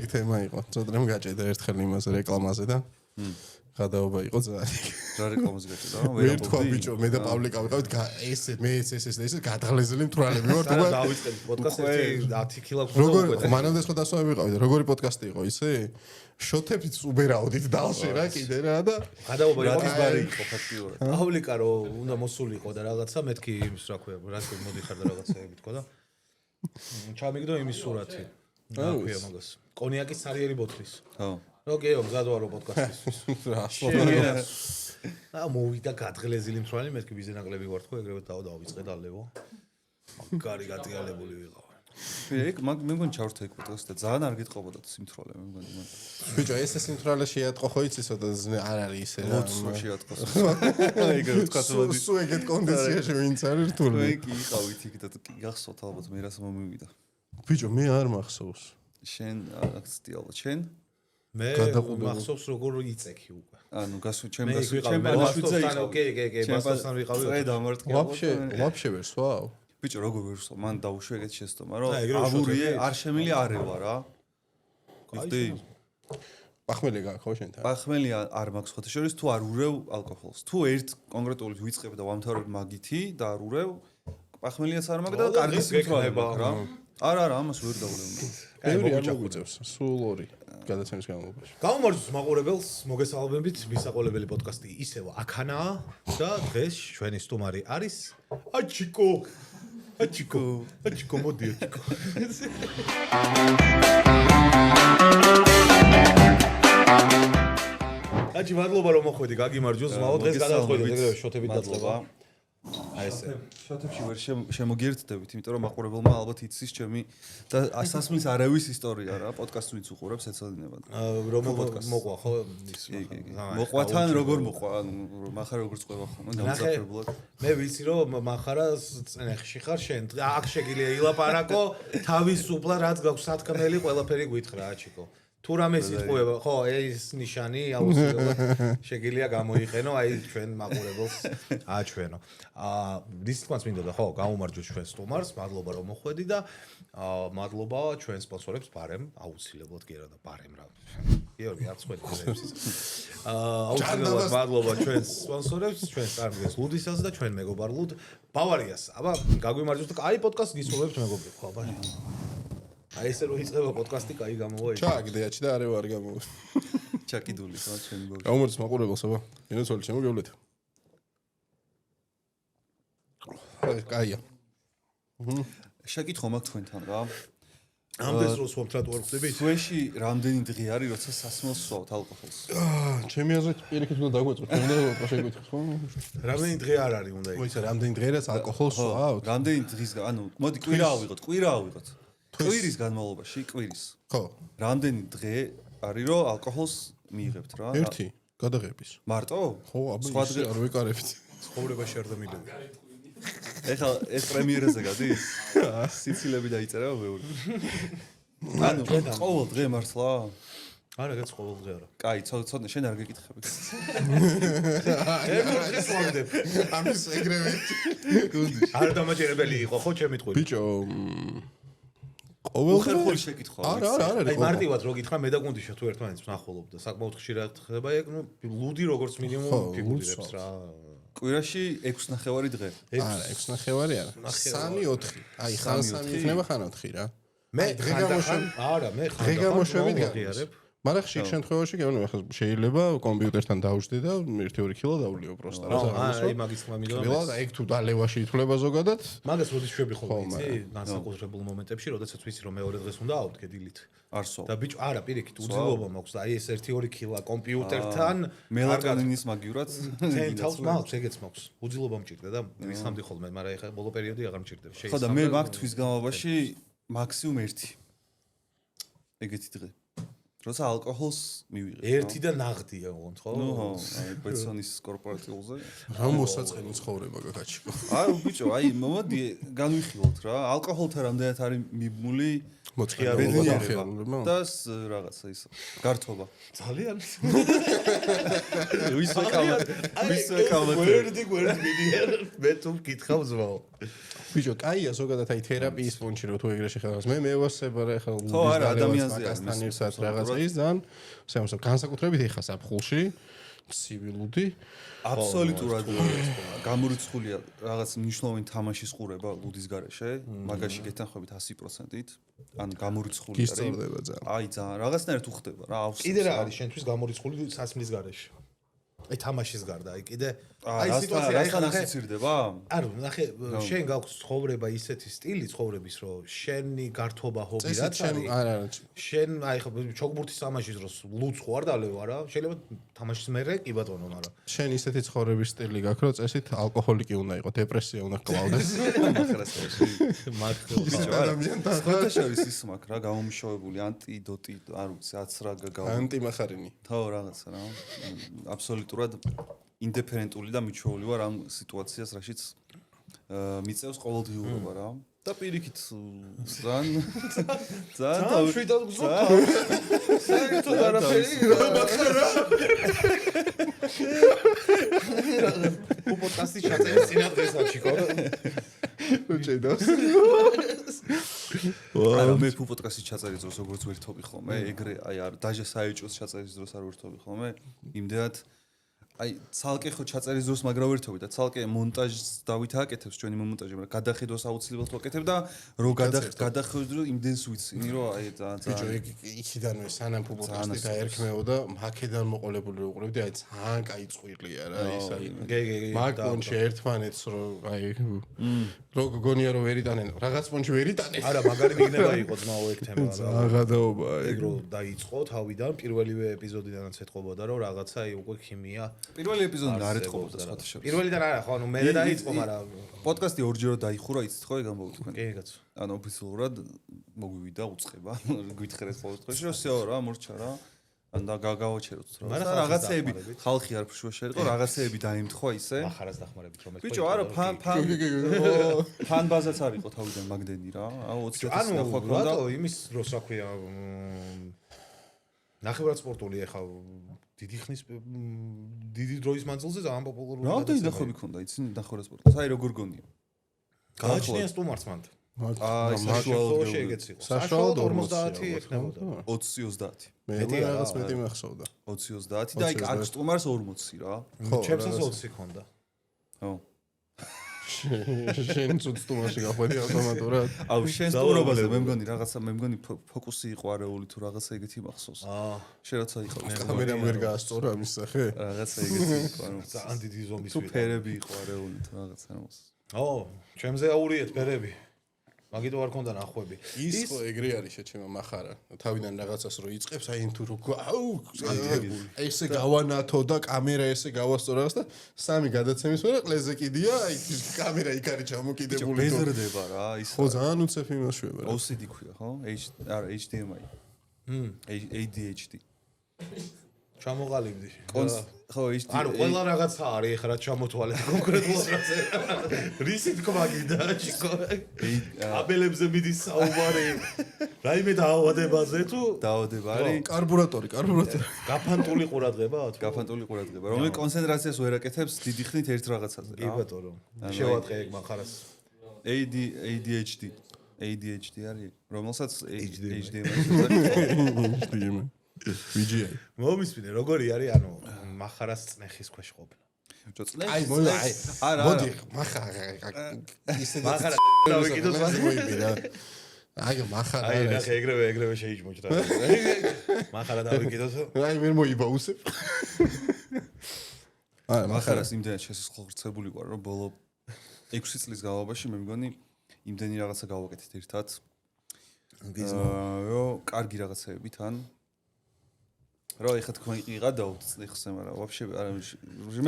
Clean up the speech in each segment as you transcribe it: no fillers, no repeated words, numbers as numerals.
კარგი თემა იყო. წოდრემ გაჭედა ერთხელ იმაზე რეკლამაზე და გადაობა იყო ძალიან. რა რეკლამაზე გაჭედა? ვერ თქვა ბიჭო, მე და პავლიკა ვიყავით ეს გადაღლეზილი მთვრალები ვართ. და დავიწყეთ პოდკასტი 10 კილა როგორ მანამდე სხვა დასვამები ვიყავით. როგორი პოდკასტი იყო ისე? შოთებით უბერავდით დალში რა კიდე რა და გადაობა იყო ის ბარი იყო ფაქტიურად. პავლიკა რო უნდა მოსულიყო და რაღაცა მეთქი იმის რა ქვია, რა მოდიხარ და რაღაცაები თქო და ჩამიგდო იმის სურათი. რა ქვია მაგას? კონიაკის ცარიერი ბოთლის. ხო. ოკეი, მზად ვარო პოდკასტისთვის. რა მოვიდა გადღლეზილი მთვრალი, მეთქი ბიზნაკლები ვარ თქო, ეგრევე დავიწყე და ლევო. მაგარი გატიალებული ვიყავ. ეგ მე მგონი ჩავრთა ეგ პოდკასტი და ძალიან არ გიტყობოდა სიმთვრალე მე მგონი. ბიჭო ეს სიმთვრალე შეატყო ხო იცი ცოტა არ არის ისე რა. ლოცვა შეატყოს. ეგ თქვა სულ ეგეთ კონდიციაში ვინც არის რთული. ეგ იყავით იქ და გახსოვთ ალბათ მე რას მომივიდა. ბიჭო მე არ მახსოვს. შენ აქცია ალბათ შენ? მე მახსოვს როგორ იწექი უკვე. ანუ ჩემ ბასტოსთან ოკეი, ბასტოსთან ვიყავი. წე დამარტყი. ვაფშე ვერ სვავ. ბიჭო როგორ ვერ სვავ? მან დაუშვე ეგეთ შეცდომა რომ აბურიე არ შემილი არევა რა. გიხდი? პახმელი გაქვს ხო შენთან? პახმელი არ მაქვს ხოთა შორის თუ არ ურევ ალკოჰოლს. თუ ერთ კონკრეტული ვიწყებ და ვამთავრებ მაგითი და არ ურევ, პახმელიაც არ მაქვს და კარგი სიმთვრალე მაქვს რა. არა, ამას ვერ დავულევ. ბევრი არ მოგვიწევს, სულ ორი გადაცემის განმავლობაში. გამომარჯოს მაყურებელს, მოგესალმებით, მისაყოლებელი პოდკასტი ისევ აქანაა და დღეს ჩვენი სტუმარი არის აჩიკო. აჩიკო მოდი აჩიკო. აჩი მადლობა რომ მოხვედი, გაგიმარჯოს, მაო დღეს გადავხვედით ეგრევე შოთებით დაწყება. აი ესე. შოთებში ვერ შემოგიერთდებით, იმიტომ რომ მაყურებელმა ალბათ იცის ჩემი და სასმის არავის ისტორია რა, პოდკასტს ვინც უყურებს ეცოდინებათ. რომ მოყვა ხო ის. მოყვათან როგორ მოყვა, ანუ מחარ როგორ წყვება ხოლმე გამოსახებულად. მე ვიცი რომ מחარა წნეხში ხარ შენ. აქ შეგიძლია ილაპარაკო, თავისუფლად რაც გაქვს სათქმელი ყველაფერი გვითხრა აჩიკო. თუ რამე სიტყვება, ხო, ეს ნიშანი აუცილებლად შეგიძლია გამოიყენო, აი ჩვენ მაყურებელს აჩვენო. რის თქმაც მინდოდა, ხო, გამომარჯოს ჩვენ სტუმარს, მადლობა რომ მოხვედი და მადლობა ჩვენ სპონსორებს ბარემ, აუცილებლად კი არა და ბარემ რა. გიორგი არც ხვედი გზებს. აუცილებლად მადლობა ჩვენ სპონსორებს, ჩვენ წარმოგეს ლუდისას და ჩვენ მეგობარ ლუდ ბავარიას. აბა გაგვიმარჯოს და აი პოდკასტ გისურვებთ მეგობრებო, ხო, აბა. აი ესე რომ იწყება პოდკასტი, კაი გამოვა იქ. ჩააგდეაჩი და არევა არ გამოვა. ჩაკიდული ხო ჩემი ბავშვი. გამომარჯოს მაყურებელს, აბა. ინოცოლი შემოგევლეთ. კაია. შეკითხო მაქვს თქვენთან რა. ამდენს როს ვამთ რატო არ ხდებით? თვეში რამდენი დღე არის, როცა სასმელს სვავთ ალკოჰოლს? ჩემი აზრით პირიქით უნდა დაგვეწყოთ, უნდა შეგვითხრათ ხო? რამდენი დღე არ არის უნდა იქ? მოიცა რამდენი დღე რაც ალკოჰოლს სვავთ? რამდენი დღის ანუ მოდი კვირა ავიღოთ. კვირის განმავლობაში, კვირის. ხო. რამდენი დღე არის რომ ალკოჰოლს მიიღებთ რა? ერთი გადაღების. მარტო? ხო, აბა სხვა დღე არ ვიყარებთ. ცხოვრებაში არ დამიდები. ეხლა ეს პრემიერაზე გადის? სიცილები დაიწერა ბევრი. ანუ ყოველ დღე მართლა? არა, გაც ყოველ დღე არა. კაი, ცოტა შენ არ გეკითხები. ეგ ის ვაგდებ. ამის ეგრევე. არ დამაჯერებელი იყო ხო ჩემი ტყვი? ბიჭო ყოველ ხერხული შეკითხვა. არა. აი მარტივად რო გითხრა მე და გუნდიშა თუ ერთმანეთს ვნახულობ და საკმაოდ ხშირად ხდება ეგ, ნუ ლუდი როგორც მინიმუმ ფიგურირებს რა. კვირაში 6.5 დღე. არა, 6.5 არა. 3-4. აი, ხან 3 იქნება ხან 4 რა. მე დღე გამოშვები. არა, მე დღე გამოშვებით გაღიარებ. მაგრამ ხშირ შემთხვევაში გეუბნები, ახლა შეიძლება კომპიუტერთან დავжди და 1-2 კილო დავლიო პროსტა. აი მაგის თქმა მინდოდა. ყველა ეგ თუ დალევაში ითვლება ზოგადად. მაგას როდის შვები ხოლმე იცი? განსაკუთრებულ მომენტებში, როდესაც ვიცი რომ მეორე დღეს უნდა ავდგე დილით. არსო. და ბიჭო, არა, პირიქით უძლობა მაქვს და აი ეს 1-2 კილა კომპიუტერთან მელატონინის მაგივრად თავს მაქვს, ეგეც მაქვს. უძლობა მჭირდა და ვისხამდი ხოლმე, მაგრამ ეხლა ბოლო პერიოდი აღარ მჭირდება. ხო და მე მაქვს თვის განმავლობაში მაქსიმუმ 1 ეგეთი დღე. როცა ალკოჰოლს მივიღებ. ერთი და ნაღდია ოღონდ, ხო? ნუ ხო, აი ბეცონის კორპორატიულზე. რა მოსაწყენი ცხოვრება გაკაჩიკო. აი ბიჭო, აი მოდი განვიხილოთ რა. ალკოჰოლთან რამდენად არის მიბმული მოწყენება და რაღაცა ის გართობა. ძალიან. ვისვე კამათი. გვერდი მე თუ მკითხავ ზვაო. ბიჭო, კაია ზოგადად აი თერაპიის პონჩი რო თუ ეგრე შეხება. მე მევასება რა ხელ ხო, არა, ადამიანზეა მასთან რაღაცა ის ძალიან სამსო განსაკუთრებით ეხა საფხულში ცივილუდი აბსოლუტურად გამორიცხულია რაღაც მნიშვნელოვანი თამაშის ყურება ლუდის გარეშე, მაგაში გეთანხმებით 100%-ით. ან გამორიცხული არის. გისწორდება ძალიან. აი ძალიან რაღაცნაირად უხდება რა, აქვს. კიდე რა არის შენთვის გამორიცხული სასმლის გარეშე? აი თამაშის გარდა, აი კიდე აი სიტუაცია აი ხან ასოცირდება? არა, ნახე, შენ გაქვს ცხოვრება ისეთი სტილი ცხოვრების, რომ შენი გართობა ჰობი რაც არის. არა, შენ აი ხო ჩოგბურთის თამაშის დროს ლუც ხო არ დალევა რა? შეიძლება თამაშის მერე კი ბატონო, მაგრამ შენ ისეთი ცხოვრების სტილი გაქვს, რომ წესით ალკოჰოლიკი უნდა იყოს, დეპრესია უნდა გკლავდეს. სხვა შორის ის მაქვს რა, გამომშოვებული ანტიდოტი, არ ვიცი, აცრაგა ანტიმახარინი. ხო, რაღაცა რა. აბსოლუტურად ინდიფერენტული და მიჩვეული ვარ ამ სიტუაციას, რაშიც მიწევს ყოველდღიურობა რა. და პირიქით ძალიან შვიდად გზობ. საერთოდ არაფერი რა მახარა. პოდკასტი ჩაწერეს წინა დღესაც ხო? უჩედოს. არა მე პოდკასტი ჩაწერის დროს როგორც ვერთობი ხოლმე, ეგრე აი არ დაჟე საეჭვოს ჩაწერის დროს არ ვერთობი ხოლმე, იმდენად აი ცალკე ხო ჩაწერის დროს მაგრა ვერთობი და ცალკე მონტაჟს დავით აკეთებს ჩვენი მონტაჟი, მაგრამ გადახედოს აუცილებლად ვაკეთებ და რო გადახედო იმდენს ვიცინი რომ აი ბიჭო იქიდანვე სანამ პოდკასტი დაერქმეოდა მაქედან მოყოლებული უყურებდი აი ძალიან კაი წვირლია რა ის აი მაგ პონჩი ერთმანეთს რო აი რო გონია რომ ვერიტანენ რაღაც პონჩი ვერიტანენ არა მაგარი მიგნება იყო ძმაო ეგ თემა რა აღადაობა ეგ რო დაიწყო თავიდან პირველივე ეპიზოდიდანაც ეთყობოდა რომ რაღაცა აი უკვე ქიმია პირველი ეპიზოდი არ ეთყობოდა სხვათა შორის პირველიდან არა ხო ანუ მე დაიწყო მაგრამ პოდკასტი ორჯერ დაიხურა იცით ხო ეგ ამბობთ თქვენ კი კაცო ანუ ოფიციალურად მოგვივიდა უწყება გვითხრეთ ყოველ დღეში რომ всё რა მორჩა რა ან და გავაჩეროთ რა რაღაცეები ხალხი არ შეერყო რაღაცეები დაიმთხვა ისე ახარას დახმარებით რომ ბიჭო არა ფან ბაზაც არ იყო თავიდან მაგდენი რა 20 წელი ნახვა ქონდა ანუ იმის დროს რა ქვია ნახევრად სპორტული ეხა დიდი ხნის დიდი დროის მანძილზე ძალიან პოპულარული რამდენი დახვები ქონდა იცი ნახევრად სპორტს აი როგორ გონია გააჩნია სტუმარს მანდ აი საშუალოდ საშუალოდ 50 ეკნებოდა 20-30 მე რაღაც მეტი მახსოვდა 20-30 და აი კარგ სტუმარს 40 რა ჩემსაც 20 ქონდა ხო შენ წუთუმაში გახვედი ავტომატურად აუ შენ სტუმრობაზე მე მგონი ფოკუსი იყო არეული თუ რაღაცა ეგეთი მახსოვს შენ რაცა იყო კამერა ვერ გაასწორა ამის სახე რაღაცა ეგეთი იყო ანუ ძალიან დიდი ზომის თუ ფერები იყო არეული თუ რაღაცა ამას ო ჩემზე აურიეთ ფერები მაგიტო არ ქონდა ნახვები ის ხო ეგრე არის შეჩემა מחარა თავიდან რაღაცას რო იწყებს აი თუ რო აუ ესე გავანათო და კამერა ესე გავასწორა და სამი გადაცემის მერე ყლეზე კიდია აი კამერა იქ არის ჩამოკიდებული ბეზრდება რა ის ხო ძალიან უცებ იმაშვება რა OCD ქვია ხო არა HDMI ADHD ჩამოყალიბდი ხო HDMI ანუ ყველა რაღაცა არის ეხლა რა ჩამოთვალეთ კონკრეტულად რაზე რისი თქმა გინდა ჩიკო აბელებზე მიდის საუბარი რაიმე დაავადებაზე თუ დაავადება არის კარბურატორი გაფანტული ყურადღება რომელიც კონცენტრაციას ვერ აკეთებს დიდი ხნით ერთ რაღაცაზე კი ბატონო შევატყე ეგ מחარას ADHD არის რომელსაც HDMI VGA მომისმინე როგორი არის ანუ מחარას წნეხის ქვეშ ყოფნა აი მოდი מחარა ისე დავიკიდოს მოიბირა აი מחარა აი ნახე ეგრევე შეიჭმოჭდა מחარა დავიკიდოს აი ვერ მოიბაუსებ აი מחარას იმდენად შესაძლებელი ვარ რომ ბოლო 6 წლის განმავლობაში მე მგონი იმდენი რაღაცა გავაკეთეთ ერთად რომ კარგი რაღაცეები თან რა ეხა თქვენ იყადაოთ წნეხზე, მაგრამ ვაფშე არა მე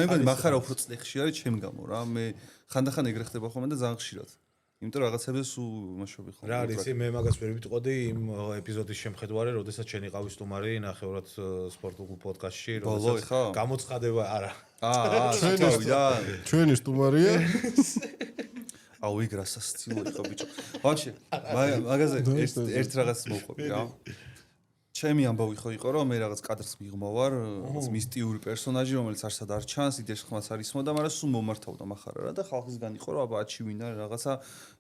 მგონი מחარა უფრო წნეხში არის ჩემ გამო რა მე ხანდახან ეგრე ხდება ხოლმე და ძალიან ხშირად იმიტომ რაღაცებზე სულ იმაშობი ხომ. რა არის მე მაგას ვერ ვიტყოდი იმ ეპიზოდის შემხედვარე, როდესაც შენ იყავი სტუმარი ნახევრად სპორტულ პოდკასტში, როდესაც გამოცხადება არა. ჩვენი სტუმარია. აუ იგრასა სტილო იყო ბიჭო. ვაჩი, მაგაზე ერთ რაღაც მოვყვები რა. ჩემი ამბავი ხო იყო რომ მე რაღაც კადრს მიღმოვარ, რაღაც მისტიური პერსონაჟი, რომელიც არსად არ ჩანს, იდეაში ხმაც არ ისმოდა, მაგრამ სულ მომართავდა מחარა რა და ხალხისგან იყო რომ აბა აჩი ვინ არის რაღაცა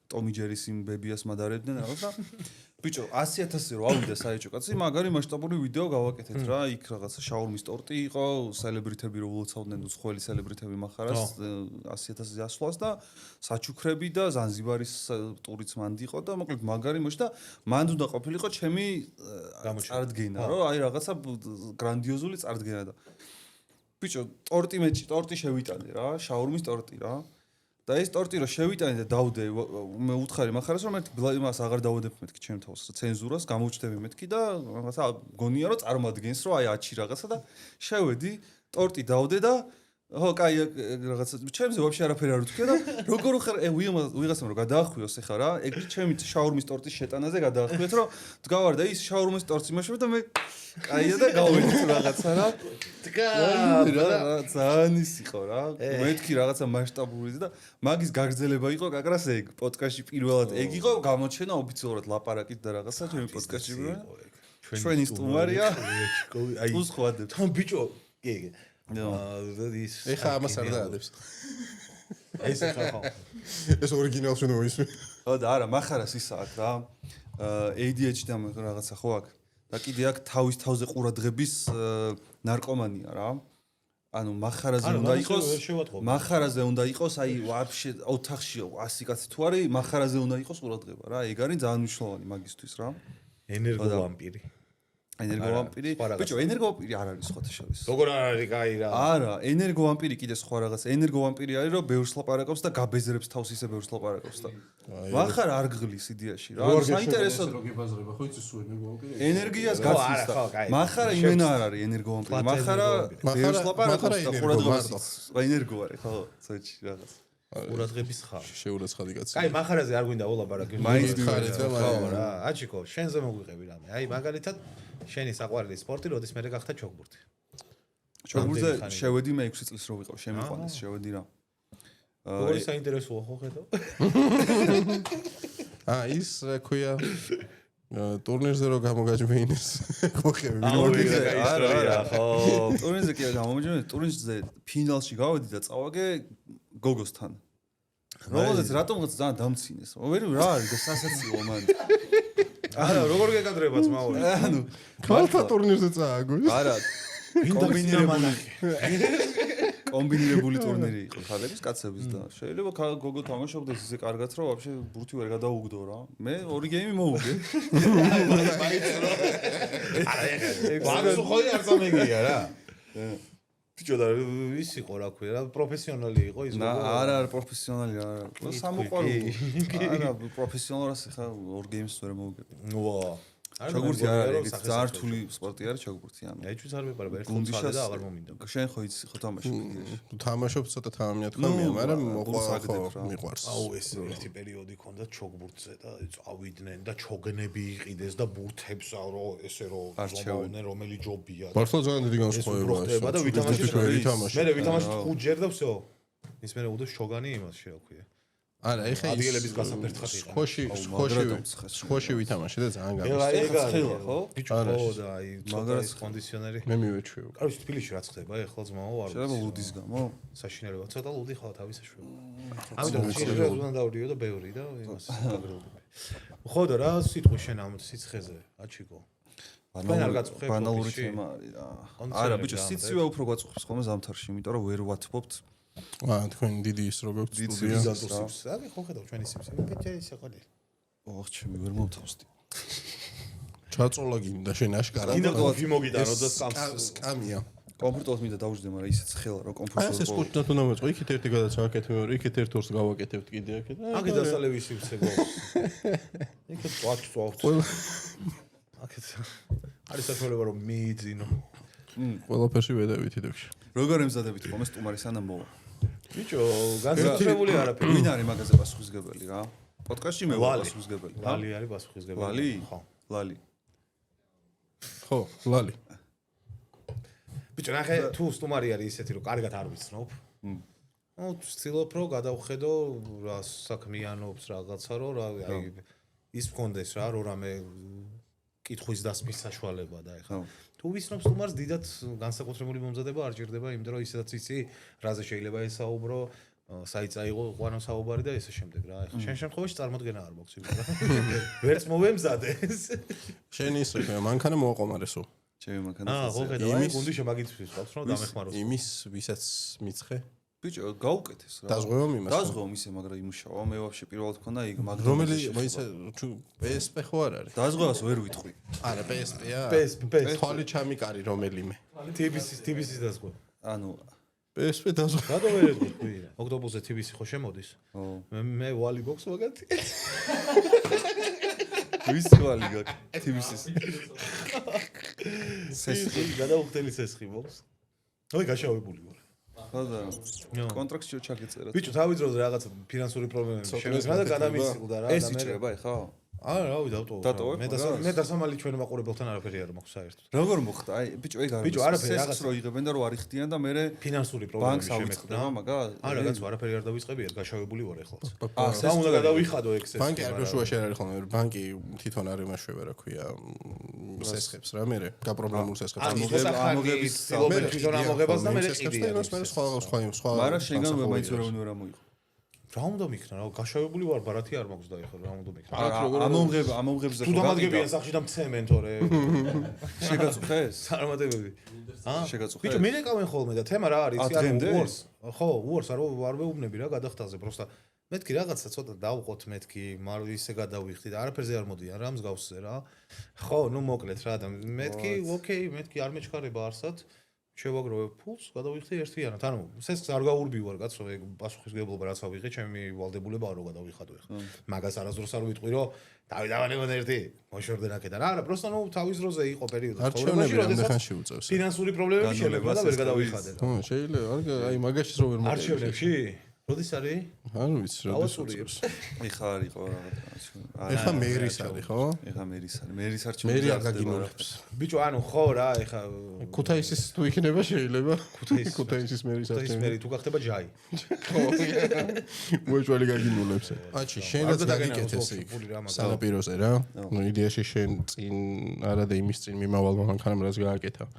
ტომი ჯერის იმ ბებიას მადარებდნენ რაღაცა. ბიჭო 100,000 რო ავიდა საერთო კაცი, მაგარი მასშტაბური ვიდეო გავაკეთეთ რა, იქ რაღაცა შაურმის ტორტი იყო, სელებრიტები რო ულოცავდნენ უცხოელი სელებრიტები מחარას 100,000 ასვლას და საჩუქრები და ზანზიბარის ტურიც მანდ იყო და მოკლედ მაგარი მოშ და მანდ უნდა ყოფილიყო ჩემი წარდგენა რო აი რაღაცა გრანდიოზული წარდგენა და ბიჭო ტორტი შევიტანე რა, შაურმის ტორტი რა. და ეს ტორტი რო შევიტანე და დავდე მე უთხარი מחარას რომ მეთქი იმას აღარ დავდებ მეთქი ჩემ თავს ცენზურას გამოვჭდები მეთქი და რაღაცა გონია რომ წარმოადგენს რომ აი აჩი რაღაცა და შევედი ტორტი დავდე და ხო კაი რაღაცა ჩემზე ვაფშე არაფერი არ ვთქვა და როგორ ხარ ვიღაცამ რომ გადაახვიოს ეხა რა ეგ ჩემი შაურმის ტორტის შეტანაზე გადაახვიეთ რომ დგავარ და ის შაურმის ტორტს იმაშობ და მე კაია და გავედი რაღაცა რა ძალიან ის იყო რა მეთქი რაღაცა მასშტაბური და მაგის გაგრძელება იყო გაკრას ეგ პოდკასტში პირველად ეგ იყო გამოჩენა ოფიციალურად ლაპარაკით და რაღაცა ჩემი პოდკასტში ჩვენი სტუმარია აი უსხვადებ თან ბიჭო კი ეხა ამას არ დაადებს ეს ხო ეს ორიგინალს უნდა მოისმე ხო და არა מחარას ისა აქვს რა ADHD და რაღაცა ხო აქვს და კიდე აქ თავის თავზე ყურადღების ნარკომანია რა ანუ מחარაზე უნდა იყოს აი ვაფშე ოთახში 100 კაცი თუ არის מחარაზე უნდა იყოს ყურადღება რა ეგ არის ძალიან მნიშვნელოვანი მაგისთვის რა ენერგოვამპირი ენერგოვამპირი ბიჭო ენერგოვამპირი არ არის სხვათა შორის როგორ არ არის კაი რა არა ენერგოვამპირი კიდე სხვა რაღაც ენერგოვამპირი არის რომ ბევრს ლაპარაკობს და გაბეზრებს თავს ისე ბევრს ლაპარაკობს და ვახარ არ გღლის იდეაში რა საინტერესო რო გებაზრება ხო იცი სულ ენერგოვამპირი ენერგიას გაცის და מחარა იმენა არ არის ენერგოვამპირი מחარა ბევრს ლაპარაკობს და ყურადღებას ენერგო არის ხო ცოტა რაღაც ყურადღების ხარ შეურაცხადი კაცი კაი מחარაზე არ გვინდა ვლაპარაკი მაინც მიხარეთ ხო რა აჩიკო შენზე მოგვიყევი რამე აი მაგალითად შენი საყვარელი სპორტი როდის მე გახდა ჩოგბურთი ჩოგბურთზე შევედი მე 6 წლის რო ვიყავ შემიყვანეს შევედი რა როგორი საინტერესოა ხო ხედავ ის ქვია ტურნირზე რო გამოგაჯმეინეს ხოხები არა ხო ტურნირზე კი გამომიჯმეინე ტურნირზე ფინალში გავედი და წავაგე გოგოსთან რომელზეც რატომღაც ძალიან დამცინეს ვერ რა არის და სასაცილო მან არა როგორ გეკადრებაც მაური ანუ ქალთა ტურნირზე წააგო არა კომბინირებული ტურნირი იყო ხალების კაცების და შეიძლება გოგო თამაშობდეს ისე კარგად რომ ვაფშე ბურთი ვერ გადაუგდო რა მე ორი გეიმი მოუგე არა ხო არ სამეგია რა ბიჭო და ის იყო რა ქვია რა პროფესიონალი იყო ის არა პროფესიონალი არა სამოყვარულო არა პროფესიონალს ხა ორ გეიმს ვერ მოუგებ ვა ჩოგბურთი არის ძალიან რთული სპორტი არის ჩოგბურთი ანუ ეჩვიც არ მეპარება ერთ ხუთი და აღარ მომინდა შენ ხო იცი ხო თამაშობ თამაშობ ცოტა თამამია თქვამია მაგრამ მიყვარს აუ ეს ერთი პერიოდი ქონდა ჩოგბურთზე და წავიდნენ და ჩოგნები იყიდეს და ბურთებს რო ესე რო ზომავდნენ რომელი ჯობია მართლა ძალიან დიდი განსხვავებაა და ვითამაშე მე ვითამაშე 5 ჯერ და всё ის მე უდოს ჩოგანი იმას შეაქვია არა ეხა ადგილების გასაფერთხად იყო სხოში ვითამაშე და ძალიან გამოსხელა ხო ბიჭო ხო და აი მაგარას კონდიციონერი მე მივეჩვევ კაროჩ თბილისში რაც ხდება ეხლა ძმაო არ შეიძლება ლუდის გამო საშინელება ცოტა ლუდი ხო თავისაშვე ამიტომ შეიძლება უნდა დავდიო და ბევრი და იმას გაგროვდება ხო და რა სიტყვი შენ ამ სიცხეზე აჩიკო ბანალური თემა არის რა არა ბიჭო სიცივე უფრო გვაწუხებს ხოლმე ზამთარში იმიტომ რომ ვერ ვათბობთ თქვენ დიდი ის როგორ სტუდია აი ხო ხედავ ჩვენი სიმსივე პეჭე ისე ყოლი ოღ ჩემი ვერ მომთავსდი ჩაწოლა გინდა შენ აშკარა გინდა კოფი მოგიდა როდესაც სკამია კომფორტულად მინდა დავუჯდე მაგრამ ისეც ხელა რომ კომფორტულად ეს სკუჩნად უნდა მოწყო იქით ერთი გადაცა აქეთ მეორე იქით ერთ ორს გავაკეთებთ კიდე აქეთ აქეთ დასალევი სივცე გვაქვს იქეთ წვაქვს აქეთ არის საშუალება რომ მიიძინო ყველაფერში ვედავით იდექში როგორ ემზადებით ხოლმე სტუმარი სანამ მოვა ბიჭო განსაკუთრებული არაფერი ვინ არის მაგაზე პასუხისგებელი რა პოდკასტში მე ვარ პასუხისმგებელი. ლალი არის პასუხისმგებელი. ლალი? ხო. ლალი. ხო, ლალი. ბიჭო, ნახე, თუ სტუმარი არის ისეთი, რომ კარგად არ ვიცნობ. ну, ვცდილობ რომ გადავხედო რა საქმიანობს რაღაცა, რომ აი ის მქონდეს რა, რომ რამე კითხვის დასმის საშუალება და ეხლა თუ ვიცნობ სტუმარს დიდად განსაკუთრებული მომზადება არ ჭირდება, იმიტომ რომ ისედაც იცი, რაზე შეიძლება ესაუბრო, საიტაიღო ყვანო საუბარი და ესე შემდეგ რა. ეხლა შენ შემთხვევაში წარმოდგენა არ მაქვს იმის რა. ვერც მოვემზადეს. შენ ის მანქანა მოაყომარესო. ჩემი მანქანა. ხო, ხედავ, აი გუნდი შემაგიწვის ყავს რომ დამეხმაროს. იმის ვისაც მიცხე ბიჭო, გაუკეთეს რა. დაზღვევა მიმას. დაზღვევა მისე, მაგრამ იმუშავა, მე ვაფშე პირველად მქონდა იქ, მაგრამ რომელი ისე PSP ხო არ არის? დაზღვევას ვერ ვიტყვი. არა, PSP-ა. PSP. თვალი ჩამიკარი რომელიმე. TBC-ის დაზღვევა. ანუ PSP დაზღვევა. რატო ვერ ეტყვი? ოქტომბერზე TBC ხო შემოდის? მე ვალი გოქს მაგათი. ვის ვალი გაქვს? TBC-ის. სესხი, გადაუხდელი სესხი მოქვს. ой, გაშავებული ვარ. ხოდა კონტრაქტში ჩაგეწერა. ბიჭო, თავის დროზე რაღაც ფინანსური პრობლემები შემეცნა და გადამისილდა რა. ეს იჭრება ეხა? არა, რავი, დავტოვე. მე დასამალი ჩვენ მაყურებელთან არაფერი არ მაქვს საერთოდ. როგორ მოხდა? აი, ბიჭო, ეგ არის. ბიჭო, არაფერი რაღაც რო იღებენ და რო არ იხდიან და მე ფინანსური პრობლემები შემეცნა მაგას? არა, რაც არაფერი არ დავიწყებია, გაშავებული ვარ ეხლა. და უნდა გადავიხადო ექსესს. ბანკი არ გაშუაში არ არის ხოლმე, ბანკი თვითონ არ იმაშვება, რა ქვია, სესხებს რა, მე გაპრობლემულ სესხებს. ამოგების ცდილობენ თვითონ ამოგებას და მე ყიდია. სხვა მაგრამ შენგან მაინც ვერ ამოიღო. რა უნდა მიქნა რა, გაშავებული ვარ, ბარათი არ მაქვს და ეხლა რა უნდა მიქნა. ამომღებზე თუ დამადგებიან სახში და მცემენტორე. შეგაწუხეს? წარმატებები. შეგაწუხეს? ბიჭო, მინეკავენ ხოლმე და თემა რა არის? უორს. ხო, უორს არ ვეუბნები რა გადახტაზე, პროსტა მეთქი რაღაცა ცოტა დავყოთ მეთქი, მაგრამ ისე გადავიხდი და არაფერზე არ მოდიან რა მსგავსზე რა. ხო, ნუ მოკლედ რა და მეთქი, ოკეი, მეთქი არ მეჩქარება არსად. შევაგროვებ ფულს, გადავიხდი ერთიანად. ანუ სესხს არ გაურბივარ, კაცო, ეგ პასუხისმგებლობა რაც ავიღე, ჩემი ვალდებულება რო გადავიხადო ეხლა. მაგას არასდროს არ ვიტყვი, რომ დავიდავანებოდ ერთი მოშორდნენ აქედან. არა, პროსტა ნუ თავის დროზე იყო პერიოდი, ცხოვრებაში, როდესაც ფინანსური პრობლემები შეიძლება და ვერ გადავიხადე. ხო, შეიძლება, აი მაგაშიც რო ვერ მოხდა. არჩევნებში? როდის არის? არ ვიცი, როდის. ეხა არისო რაღაც. ეხა მერის არის, ხო? ეხა მერის არის. მერის არჩევნები. მერი არ გაგინულებს. ბიჭო, ანუ ხო რა, ეხა ქუთაისის თუ იქნება შეიძლება. ქუთაისის მერის არჩევნები. ქუთაისის მერი თუ გახდება ჯაი. ხო. უეჭველი გაგინულებს. აჩი, შენ რაც დაგიკეთეს იქ. სანაპიროზე რა. ნუ იდეაში შენ წინ არა და იმის წინ მიმავალ მანქანამ რაც გააკეთა.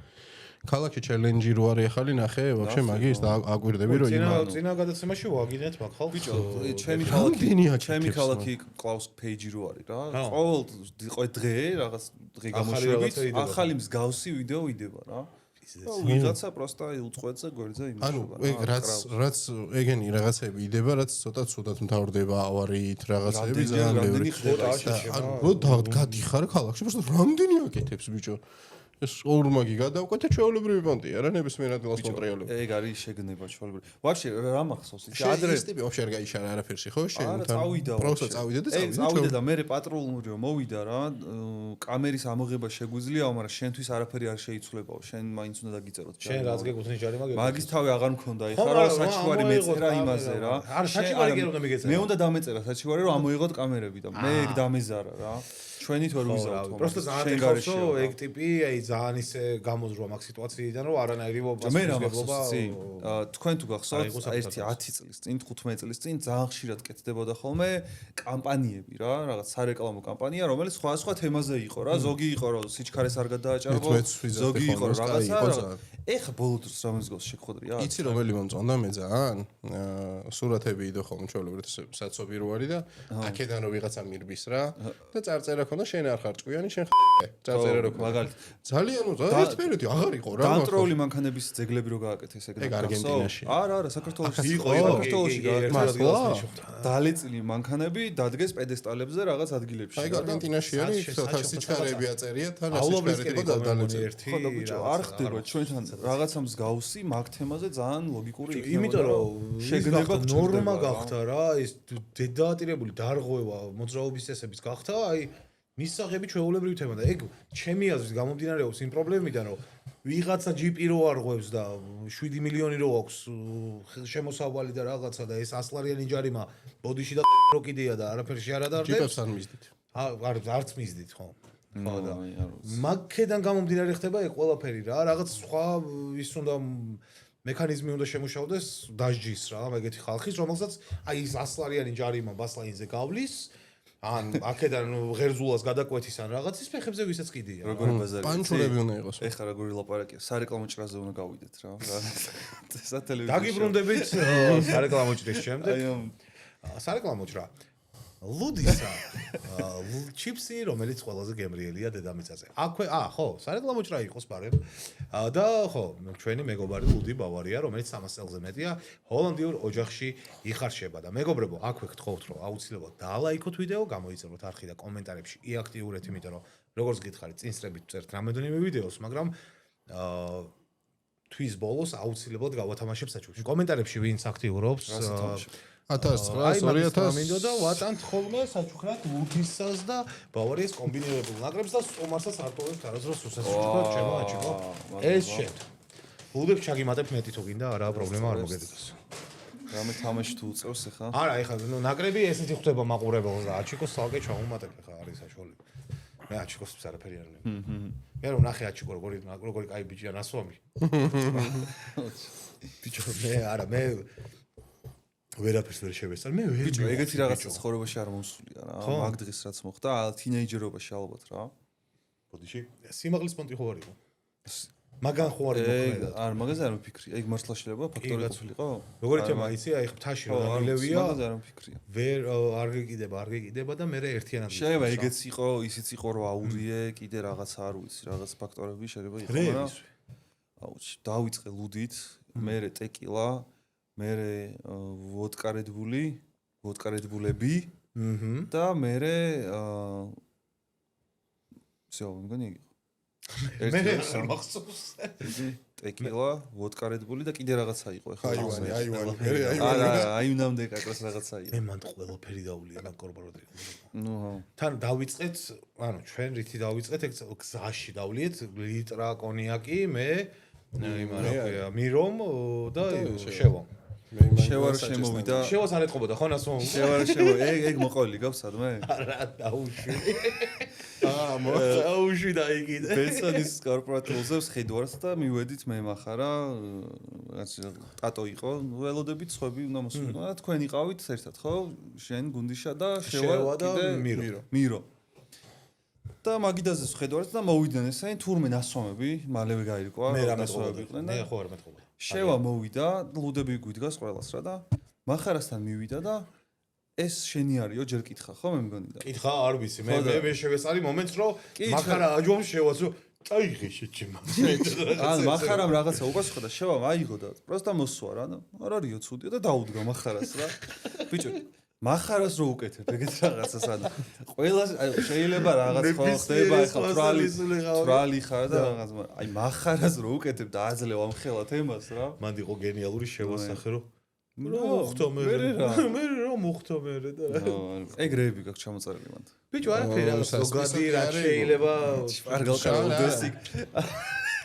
ქალაქში ჩელენჯი რო არის ახალი ნახე, ვაფშე მაგის და აკვირდები რომ წინა გადაცემაში ვაგინეთ მაგ ხალხს. ბიჭო, ჩემი ქალაქი კლავს პეიჯი რო არის რა. ყოველ დღე რაღაც დღე გამოშვებით ახალი მსგავსი ვიდეო ვიდება რა. ვიღაცა პროსტა უწყვეტზე გვერდზე იმის. ანუ ეგ რაც ეგენი რაღაცები იდება, რაც ცოტა ცუდად მთავრდება ავარიით რაღაცები ძალიან ბევრი. ანუ რო გადიხარ ქალაქში, просто რამდენი აკეთებს ბიჭო. ეს ორმაგი გადავკვეთა ჩვეულებრივი პონტია რა ნებისმიერ ადგილას კონტროლები. ეგ არის შეგნება ჩვეულებრივი. ვაფშე რა მახსოვს ის ადრე ეს ტიპი ვაფშე არ გაიშარა არაფერში ხო შენ თან წავიდა პროსტა წავიდა და წავიდა და მე პატრული მოვიდა რა კამერის ამოღება შეგვიძლია მაგრამ შენთვის არაფერი არ შეიცვლებაო შენ მაინც უნდა დაგიწეროთ შენ რაც გეკუთვნის ჯარი მაგის თავი აღარ მქონდა ეხლა რა საჩივარი მეწერა იმაზე რა არა საჩივარი კი რომ მიგეწერა მე უნდა დამეწერა საჩივარი რომ ამოიღოთ კამერები და მე ეგ დამეზარა რა ჩვენით ვერ ვიზავთ პროსტა ძალიან ხავსო ეგ ტიპი აი ძალიან ისე გამოზრვა მაგ სიტუაციიდან რომ არანაირი მოსგებლობა თქვენ თუ გახსოვთ ერთი 10 წლის წინ 15 წლის წინ ძალიან ხშირად კეთდებოდა ხოლმე კამპანიები რა რაღაც სარეკლამო კამპანია რომელიც სხვა თემაზე იყო რა ზოგი იყო რომ სიჩქარეს არ გადააჭარბო ზოგი იყო რაღაცა ეხა ბოლო დროს რამეს გავს შეგხვდრია იცი რომელი მომწონდა მე ძალიან სურათები იდო ხოლმე ჩვეულებრივ საცობი რო არის და აქედან რო ვიღაცა მირბის რა და წარწერა ქონდა შენ არ ხარ ჭკვიანი შენ წარწერა რო ქონდა მაგალითად ძალიან ერთფერეთი აღარ იყო რა კონტროლი მანქანების ძეგლები რო გააკეთეს ეგ არგენტინაში არა საქართველოში საქართველოში გააკეთეს დალეწილი მანქანები დადგეს პედესტალებზე რაღაც ადგილებში აი არგენტინაში არის სიჩქარეები აწერია თან სიჩქარეთი იყო დალეწილი ხო და ბიჭო არ ხდება ჩვენთან რაღაცა მსგავსი მაგ თემაზე ძალიან ლოგიკური იქნება იმიტომ რომ შეგნება ნორმა გახდა რა ეს დედაატირებული დარღვევა მოძრაობის წესების გახდა აი მისაღები ჩვეულებრივი თემა და ეგ ჩემი აზრით გამომდინარეობს იმ პრობლემიდან რომ ვიღაცა ჯიპი რო არღვევს და 7 მილიონი რო აქვს შემოსავალი და რაღაცა და ეს 100 ლარიანი ჯარიმა ბოდიში და რო კიდია და არაფერში არ ადარდებს. ჯიპებს არ მისდით. არც მისდით ხო. ხო და მაგედან გამომდინარე ხდება ეს ყველაფერი რა, რაღაც სხვა ის უნდა მექანიზმი უნდა შემუშავდეს დასჯის რა, მეგეთი ხალხის, რომელსაც აი ის 100 ლარიანი ჯარიმა ბასლაინზე გავლის, ან აქედან ღერძულას გადაკვეთის ან რაღაცის ფეხებზე ვისაც კიდია. როგორი ბაზარი. პანჩურები უნდა იყოს. ეხლა როგორი ლაპარაკია, სარეკლამო ჭრაზე უნდა გავიდეთ რა. ესა ტელევიზია. დაგიბრუნდებით სარეკლამო ჭრის შემდეგ. სარეკლამო ჭრა. ლუდისა ჩიპსი, რომელიც ყველაზე გემრიელია დედამიწაზე. აქვე, ხო, სარეკლამო ჭრა იყოს ბარემ. და ხო, ჩვენი მეგობარი ლუდი ბავარია, რომელიც 300 წელზე მეტია ჰოლანდიურ ოჯახში იხარშება და მეგობრებო, აქვე გთხოვთ, რომ აუცილებლად დაალაიქოთ ვიდეო, გამოიწეროთ არხი და კომენტარებში იაქტიურეთ, იმიტომ რომ როგორც გითხარით, წინსწრებით წერთ რამოდენიმე ვიდეოს, მაგრამ თვის ბოლოს აუცილებლად გავათამაშებ საჩუქრში. კომენტარებში ვინც აქტიურობს 1900 2000 მინდოდა ვატანთ ხოლმე საჩუქრად ლუდისას და ბავარიის კომბინირებულ ნაკრებს და სტომარსაც არტოვებს არასდროს უსასრულოდ ჩემო აჩიკო ეს შენ ლუდებს ჩაგიმატებ მეტი თუ გინდა არაა პრობლემა არ მოგეძებს რამე თამაში თუ უწევს ახლა არა ეხლა ნაკრები ესეთი ხვდება მაყურებელს და აჩიკოს თალკე ჩავუმატებ ახლა არის საშუალება მე აჩიკოს არაფერი არ ვნებ მე რომ ნახე აჩიკო როგორი კაი ბიჭია ნასვამი ბიჭო მე არა მე ვერაფერს ვერ შევესწარ მე ვერ ბიჭო ეგეთი რაღაცა ცხოვრებაში არ მომსულია რა მაგ დღეს რაც მოხდა თინეიჯერობაში ალბათ რა ბოდიში სიმაღლის პონტი ხო არ იყო მაგან ხო არ იყო არ მაგაზე არ მიფიქრი ეგ მართლა შეიძლება ფაქტორი ყოფილიყო როგორი თემა იცი აი ფთაში რომ დამილევია მაგაზე არ მიფიქრია ვერ არ გეკიდება და მე ერთიანად შეიძლება ეგეც იყო ისიც იყო რომ აურიე კიდე რაღაცა არ ვიცი რაღაც ფაქტორები შეიძლება იყოს რა აუჩი დავიწყე ლუდით მე ტეკილა მერე ვოდკარედბულები და მერე всё, მგონი იყო. მერე არ მახსოვს. ტეკილა, ვოდკარედბული და კიდე რაღაცა იყო ახლა. აივანი, მერე აივანი. აივნამდე კაკრას რაღაცა იყო. მე მან ყველაფერი დავვლია მაგ კორპორატივ. ნუ თან დავიწყეთ, ანუ ჩვენ რითი დავიწყეთ, ეგ გზაში დავლიეთ ლიტრა კონიაკი, მე იმარა მირომ და შევო. შევარ შემოვიდა. შევას არ ეთყობოდა ხო ნასო? შევარ ეგ მოყოლი გავს სადმე? არა, დაუშვი. მოაუშვი და იგიდე. ბესანის კორპორატიულზებს ხედვარს და მივედით მე מחარა, რაც ტატო იყო, ველოდებით ხვები უნდა მოსულიყო და თქვენ იყავით ერთად, ხო? შენ გუნდიშა და შევარ კიდე მირო. და მაგიდაზე ხედვარს და მოვიდნენ ესენი თურმე ნასვამები, მალევე გაირკვა, ნასვამები იყვნენ და მე ხო არ მეთყობა. შევა მოვიდა, ლუდები გვიდგას ყველას რა და מחარასთან მივიდა და ეს შენი არისო ჯერ კითხა ხო მე მგონი და კითხა არ ვიცი მე შევესწარი მომენტს რომ מחარა აჯობს შევას რომ წაიღე შეჭიმა ან מחარამ რაღაცა უყასხა და შევა აიღო და პროსტა მოსვა რა და არ არისო ცუდია და დაუდგა מחარას რა ბიჭო מחარას რო უკეთებ ეგეთ რაღაცას ან ყველა შეიძლება რაღაც ხო ხდება ახლა თრალი ხარ და რაღაც აი מחარას რო უკეთებ და აძლევ ამ ხელა თემას რა მანდ იყო გენიალური შევასახე რომ მოხტო მე რა მოხტო მე და ეგ რეები გაქვს ჩამოწერილი მანდ ბიჭო არაფერი რაღაც ზოგადი რა შეიძლება არ გავკაროდეს იქ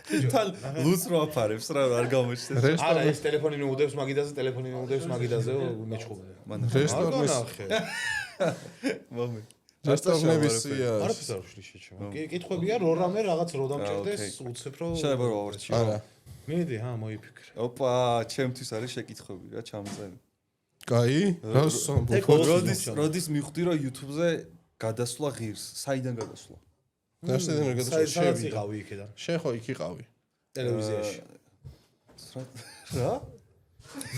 თან ლუც რო აფარებს რა არ გამოჩნდეს არა ეს ტელეფონი ნუდებს მაგიდაზე ტელეფონი ნუდებს მაგიდაზე მეჩხუბე მან რესტორნის მომე რესტორნებისია არაფერს არ ვშლი შეჩემ კითხვებია რო რამე რაღაც რო დამჭერდეს უცებ რო შეიძლება რო ავარჩიო არა მიდი მოიფიქრე ოპა ჩემთვის არის შეკითხვები რა ჩამწერი კაი როდის მიხვდი რომ YouTube-ზე გადასვლა ღირს საიდან გადასვლა ნაშთიდან გადასვლა შევიყავი იქიდან შენ ხო იქ იყავი ტელევიზიაში რა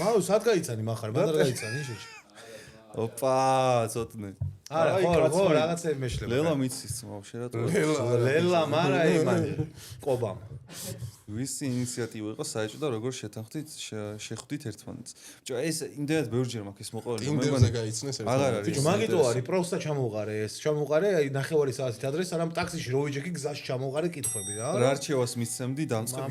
მაუ სად გაიცანი מחარ მანდ არ გაიცანი შეჭი ოპა ცოტნე არა ხო რაღაცები მეშლება ლელა მიცის ვაფშე რა ლელა მარა იმანი კობამ ვისი ინიციატივა იყო საერთოდ და როგორ შეთანხმდით შეხვდით ერთმანეთს. ბიჭო ეს იმდენად ბევრჯერ მაქვს ეს მოყოლი. იმდენზე გაიცნეს ერთმანეთს. აღარ არის. ბიჭო მაგიტო არის პროსტა ჩამოვყარე ეს. ჩამოვყარე აი ნახევარი საათით ადრე სანამ ტაქსიში რო ვიჯექი გზაში ჩამოვყარე კითხვები რა. რა რჩევას მისცემდი დამწყებ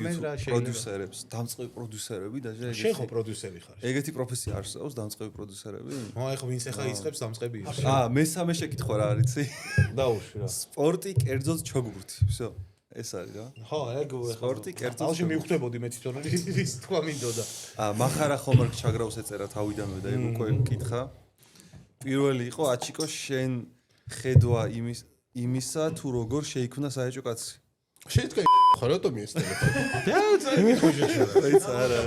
პროდიუსერებს, დამწყები პროდიუსერები და შენ ხო პროდიუსერი ხარ. ეგეთი პროფესია არსებობს დამწყები პროდიუსერები? აი ხო ვინც ახლა იწყებს დამწყები ის. მესამე შეკითხვა რა არის იცი? დაუშვი რა. სპორტი კერძოდ ჩოგბურთი, всё. ეს არის რა. ხო, ეგ სპორტი კერძო. ალში მივხვდებოდი მე თვითონ ის თქვა მინდოდა. მახარა ხომ არ ჩაგრავს ეწერა თავიდანვე და ეგ უკვე მკითხა. პირველი იყო აჩიკო შენ ხედვა იმისა თუ როგორ შეიქმნა საეჭვო კაცი. შეიტყვი ხო რატომ ეს ტელეფონი? და წაი ხოჭეჭა. ეს არა.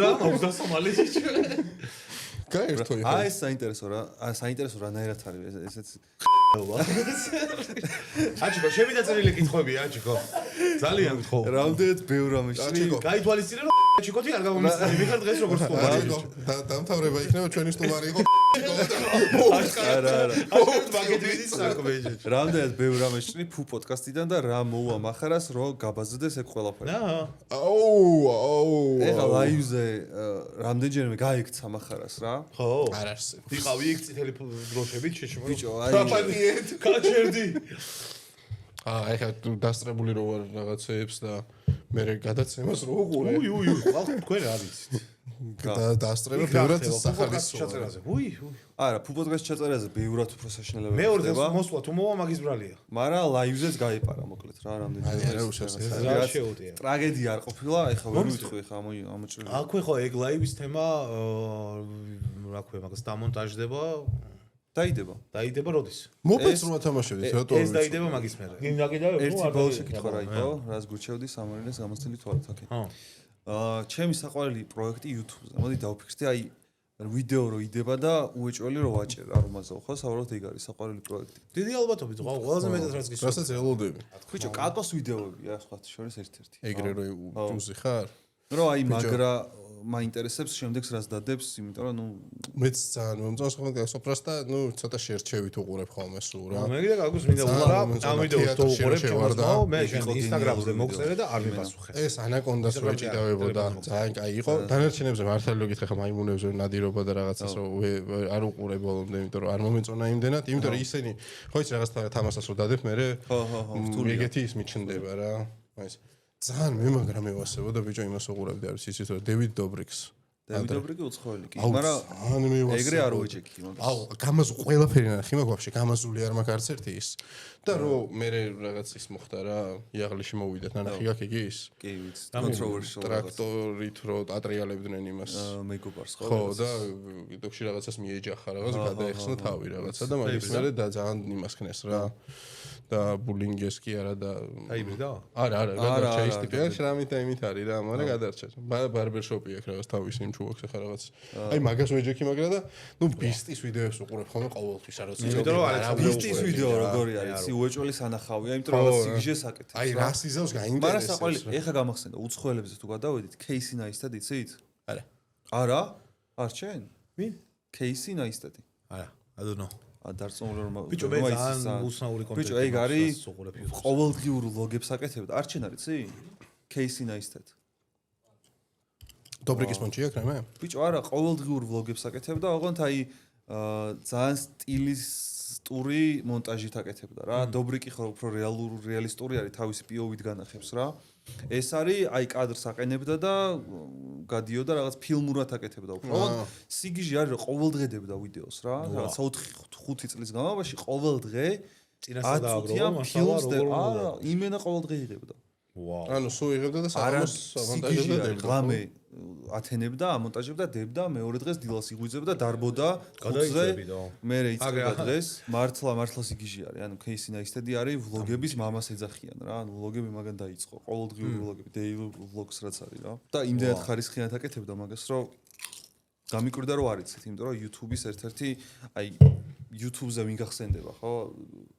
რა მოგდასომალი გაერთო იხა. ეს საინტერესო რა. საინტერესო რანაირად არის ესეც. აჩიკო, შევიდა წერილი კითხვები, აჩიკო. ძალიან გთხოვ. რამდენად ბევრ ამაში. აჩიკო, გაითვალისწინე რომ აჩიკოთი არ გამომისწრები, მიხარ დღეს როგორ სტუმარი. აჩიკო, დამთავრება იქნება ჩვენი სტუმარი იყო. არა. აჩიკო, მაგეთ ვიცი საქმე. რამდენად ბევრ ამაში ფუ პოდკასტიდან და რა მოუვა მახარას რომ გაბაზდეს ეგ ყველაფერი. აუ. ეხლა ლაივზე რამდენჯერმე გაიქცა მახარას რა. ხო. არ არსებობს. ვიყავი იქ წითელი დროშებით შეშმო. ბიჭო, აი კაჩერდი. ეხლა დასწრებული რო ვარ რაღაცეებს და მე გადაცემას რო უყურე. უი, თქვენ რა ვიცით. დასწრება ბევრად სახალისო. ჩაწერაზე. უი. არა, ფუ პოდკასტ ჩაწერაზე ბევრად უფრო საშინელება. მეორე დღეს მოსვლა თუ მოვა მაგის ბრალია. მაგრამ ლაივზეც გაიპარა მოკლედ რა რამდენჯერმე. არა, უშევს. რა შეუტია. ტრაგედია არ ყოფილა, ეხლა ვერ ვიტყვი ხა ამოჭრილი. აქვე ხო ეგ ლაივის თემა რა ქვია მაგას დამონტაჟდება დაიდება როდის? მოპეც რომ ათამაშებდით რატო? ეს დაიდება მაგის მერე. იმ დაკიდავ ერთი ბოლო შეკითხვა რა იყო, რას გურჩევდი სამარილეს გამოცდილი თვალით აკეთე. ჩემი საყვარელი პროექტი YouTube-ზე. მოდი დავფიქრდე, აი ვიდეო რო იდება და უეჭველი რო ვაჭერ, არ მომაზავ ხო, საუბრობთ ეგ არის საყვარელი პროექტი. დიდი ალბათობით ყო, ყველაზე მეტად რაც გისურვებთ. რასაც ელოდები. ხუჭო, კაკოს ვიდეოებია სხვა შორის ერთ-ერთი. ეგრე რო ჯუზი ხარ? რო აი მაგრა მაინტერესებს შემდეგს რას დადებს, იმიტომ რომ ნუ მეც ძალიან მომწონს ხოლმე სოფრას და ნუ ცოტა შერჩევით უყურებ ხოლმე სულ რა. მე კიდე გაგუს მინდა უყურა ამ ვიდეოს თუ უყურებ ჩემო, მე შენ ინსტაგრამზე მოგწერე და არ მიპასუხე. ეს ანაკონდას რო ეჭიდავებოდა, ძალიან კაი იყო. დანარჩენებზე მართალი რო გითხრა ხა მაიმუნებზე ნადირობა და რაღაცას რო არ უყურებ ბოლომდე, იმიტომ რომ არ მომეწონა იმდენად, იმიტომ რომ ისინი ხო ის რაღაც თამასას რო დადებ მე ხო, ეგეთი ის მიჩნდება რა. აი ეს ძალიან მემაგრა მევასებოდა ბიჭო იმას უყურებდი არის ისიც რომ დევიდ დობრიქს. დევიდ დობრიკი უცხოელი კი, მაგრამ ეგრე არ უეჭექი მაგას. აუ, გამაზუ ყველაფერი ნახი მაგ ვაფშე, გამაზული არ მაქვს არც ერთი ის. და რომ მე რაღაც ის მოხდა რა, იაღლიში მოვიდეთ, ნანახი გაქვს იგი ის. კი, ვიცი, controversial ტრაქტორით რო ატრიალებდნენ იმას. მეგობარს ხო. ხო, და ვიდეოში რაღაცას მიეჯახა, რაღაც გადაეხსნა თავი რაღაცა და მაგის მერე და ძალიან იმას ქნეს რა. და ბულინგეს კი არა და დაიბრიდა? არა, გადარჩა ის ტიპი, შრამით და იმით არის რა, მაგრამ გადარჩა. ბარბერშოპი აქვს რაღაც თავის იმ ჩუვაქს ახლა რაღაც. აი მაგას ვეჯექი მაგრა და ნუ ბისტის ვიდეოებს უყურებ ხოლმე ყოველთვის არ ვიცი. იმიტომ რომ არ ბისტის ვიდეო როგორი არის, უეჭველი სანახავია, იმიტომ რომ რაღაც სიგიჟეს აკეთებს. აი რას იზავს გაინტერესებს. მაგრამ საყვარელი, ეხა გამახსენდა უცხოელებზე თუ გადავედით, Casey Neistat იცით? არა. არა? არ ჩენ? ვინ? Casey Neistat. არა, I don't know. დარწმუნებული რომ ბიჭო მე ძალიან უსნაური კონტენტი. ბიჭო ეგ არის ყოველდღიურ ვლოგებს აკეთებდა. არ ჩენ არის იცი? Casey Neistat. დობრიკის მონჩი აქვს რა მე? ბიჭო არა, ყოველდღიურ ვლოგებს აკეთებდა, ოღონდ აი ძალიან სტილისტური მონტაჟით აკეთებდა რა. დობრიკი ხო უფრო რეალისტური არის, თავისი POV-ით განახებს რა. ეს არის აი კადრს აყენებდა და გადიოდა რაღაც ფილმურად აკეთებდა უფრო. ოღონდ სიგიჟე არის რომ ყოველდღედებდა ვიდეოს რა. რაღაცა 4-5 წლის განმავლობაში ყოველდღე წინასწარ ფილმს და არა, იმენა ყოველდღე იღებდა. ვაუ. ანუ სულ იღებდა და სამონტაჟს ამონტაჟებდა და ღამე ათენებდა, ამონტაჟებდა, დებდა, მეორე დღეს დილას იღვიძებდა, დარბოდა, გადაიწებიდა. მე რეიცებდა დღეს, მართლა სიგიჟე არის. ანუ Casey Neistat არის ვლოგების მამას ეძახიან რა. ანუ ვლოგები მაგან დაიწყო. ყოველდღიური ვლოგები, daily vlogs რაც არის რა. და იმდენად ხარისხიანად აკეთებდა მაგას, რომ გამიკვირდა რომ არ იცით, იმიტომ რომ YouTube-ის ერთ-ერთი აი YouTube-ზე ვინ გახსენდება, ხო?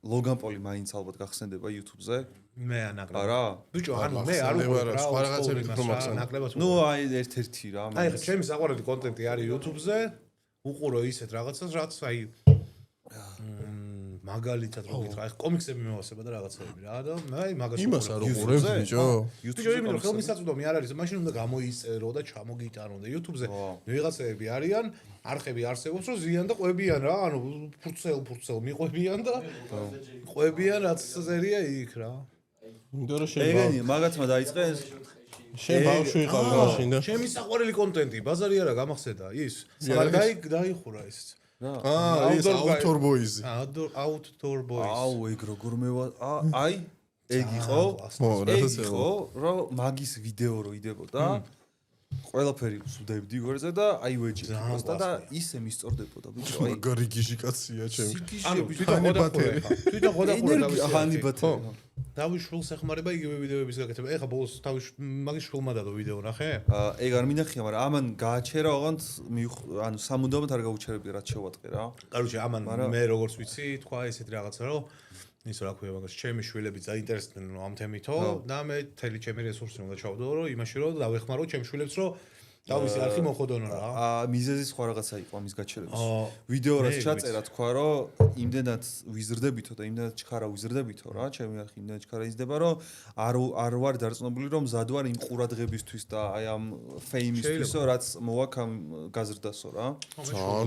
ლოგან პოლი მაინც ალბათ გახსენდება YouTube-ზე. მე ანაკლებად. არა? ბიჭო, ანუ მე არ უყურებ რა, სხვა რაღაცები უფრო მაგსენ. ნაკლებად. ნუ აი ერთ-ერთი რა. აი ხა ჩემი საყვარელი კონტენტი არის YouTube-ზე. უყურო ისეთ რაღაცას, რაც აი მაგალითად რო გითხრა, აი კომიქსები მევასება და რაღაცები რა და მე აი მაგას იმას არ უყურებ ბიჭო. YouTube-ზე იმიტომ ხელმისაწვდომი არ არის, მაშინ უნდა გამოიწერო და ჩამოგიტანო და YouTube-ზე ვიღაცები არიან, არხები არსებობს, რომ ზიან და ყვებიან რა, ანუ ფურცელ მიყვებიან და ყვებიან რაც ზერია იქ რა. იმიტომ რომ შენ ეგენი მაგათმა დაიწყეს შენ ბავშვი იყავი მაშინ და ჩემი საყვარელი კონტენტი, ბაზარი არა გამახსენდა ის. დაიხურა ის. ის Outdoor Boys. Outdoor Boys. აუ ეგ როგორ მევა აი ეგ იყო რომ მაგის ვიდეო რო იდებოდა ყველაფერი ვსვდები გვერდზე და აი ვეჯი პოსტა და ისე მისწორდებოდა ბიჭო აი მაგარი გიჟი კაცია ჩემი ანუ თვითონ ხოდა ჰანი ბათერი დავიშვილს ეხმარება იგივე ვიდეოების გაკეთება ეხა ბოლოს მაგის შვილმა დადო ვიდეო ნახე ეგ არ მინახია მაგრამ ამან გააჩერა ოღონდ ანუ სამუდამოდ არ გაუჩერებია რაც შევატყე რა კაროჩე ამან მე როგორც ვიცი თქვა ესეთი რაღაცა რომ ის რა ქვია მაგას ჩემი შვილები დაინტერესდნენ ამ თემითო და მე თელი ჩემი რესურსი უნდა ჩავდო რომ იმაში რომ დავეხმარო ჩემ შვილებს რომ დავისი არხი მოხოდონო რა მიზეზი სხვა რაღაცა იყო ამის გაჩერების ვიდეო რაც ჩაწერა თქვა რომ იმდენად ვიზრდებითო და იმდენად ჩქარა ვიზრდებითო რა ჩემი არხი იმდენად ჩქარა იზრდება რომ არ ვარ დარწმუნებული რომ მზად ვარ იმ ყურადღებისთვის და აი ამ ფეიმისთვისო რაც მოვაქ ამ გაზრდასო რა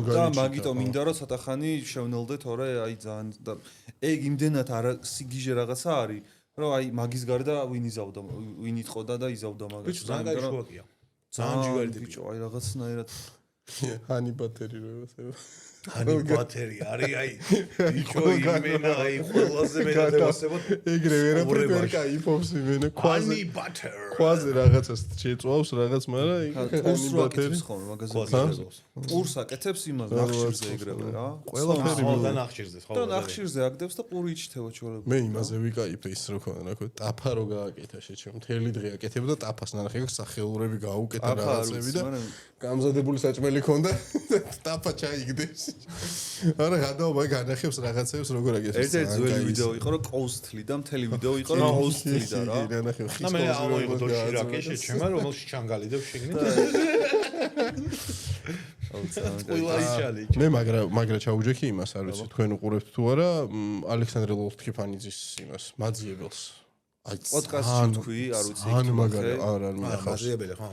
და მაგიტომ მინდა რომ ცოტა ხანი შევნელდე თორე აი ძალიან და ეგ იმდენად არ სიგიჟე რაღაცა არის რომ აი მაგის გარდა ვინ იტყოდა და იზავდა მაგას ძალიან შუაკია ძალიან ჯიგარი ბიჭო აი რაღაცნაირად ჰანი ბათერი რო ესება ჰანი ბათერი არის აი ბიჭო იმენა აი ყველაზე მეტად ეგრე ვერაფერი ვერ кайფობს იმენა ჰანი ბათერი ყვაზე რაღაცას შეწვავს რაღაც მაგრამ პურს რო აკეთებს ხოლმე მაგაზე პურს აკეთებს იმას ნახშირზე ეგრევე რა ყველაფერი და ნახშირზე ხო და ნახშირზე აკეთებს და პური იჩთება ჩოლები მე იმაზე ვიკაიფე ის რო ქონა რა ქვია ტაფა რო გააკეთა შეჩემ მთელი დღე აკეთებდა ტაფას ნახე სახეურები გაუკეთა რაღაცები და გამზადებული საჭმელი ქონდა ტაფა ჩაიგდეს არა გადაობა განახებს რაღაცებს როგორ აკეთებს ერთ-ერთი ძველი ვიდეო იყო რომ კოუსთლი და მთელი ვიდეო იყო რომ კოუსთლი და რა და მე ამოიღო დოშირაკე შეჩემა რომელში ჩანგალიდებ შეგნით მე მაგრა ჩაუჯექი იმას არ ვიცი თქვენ უყურებთ თუ არა ალექსანდრე ლოლთქიფანიძის იმას მაძიებელს აი პოდკასტში თქვი არ ვიცი ან მაგრა არ მინახავს მაძიებელი ხო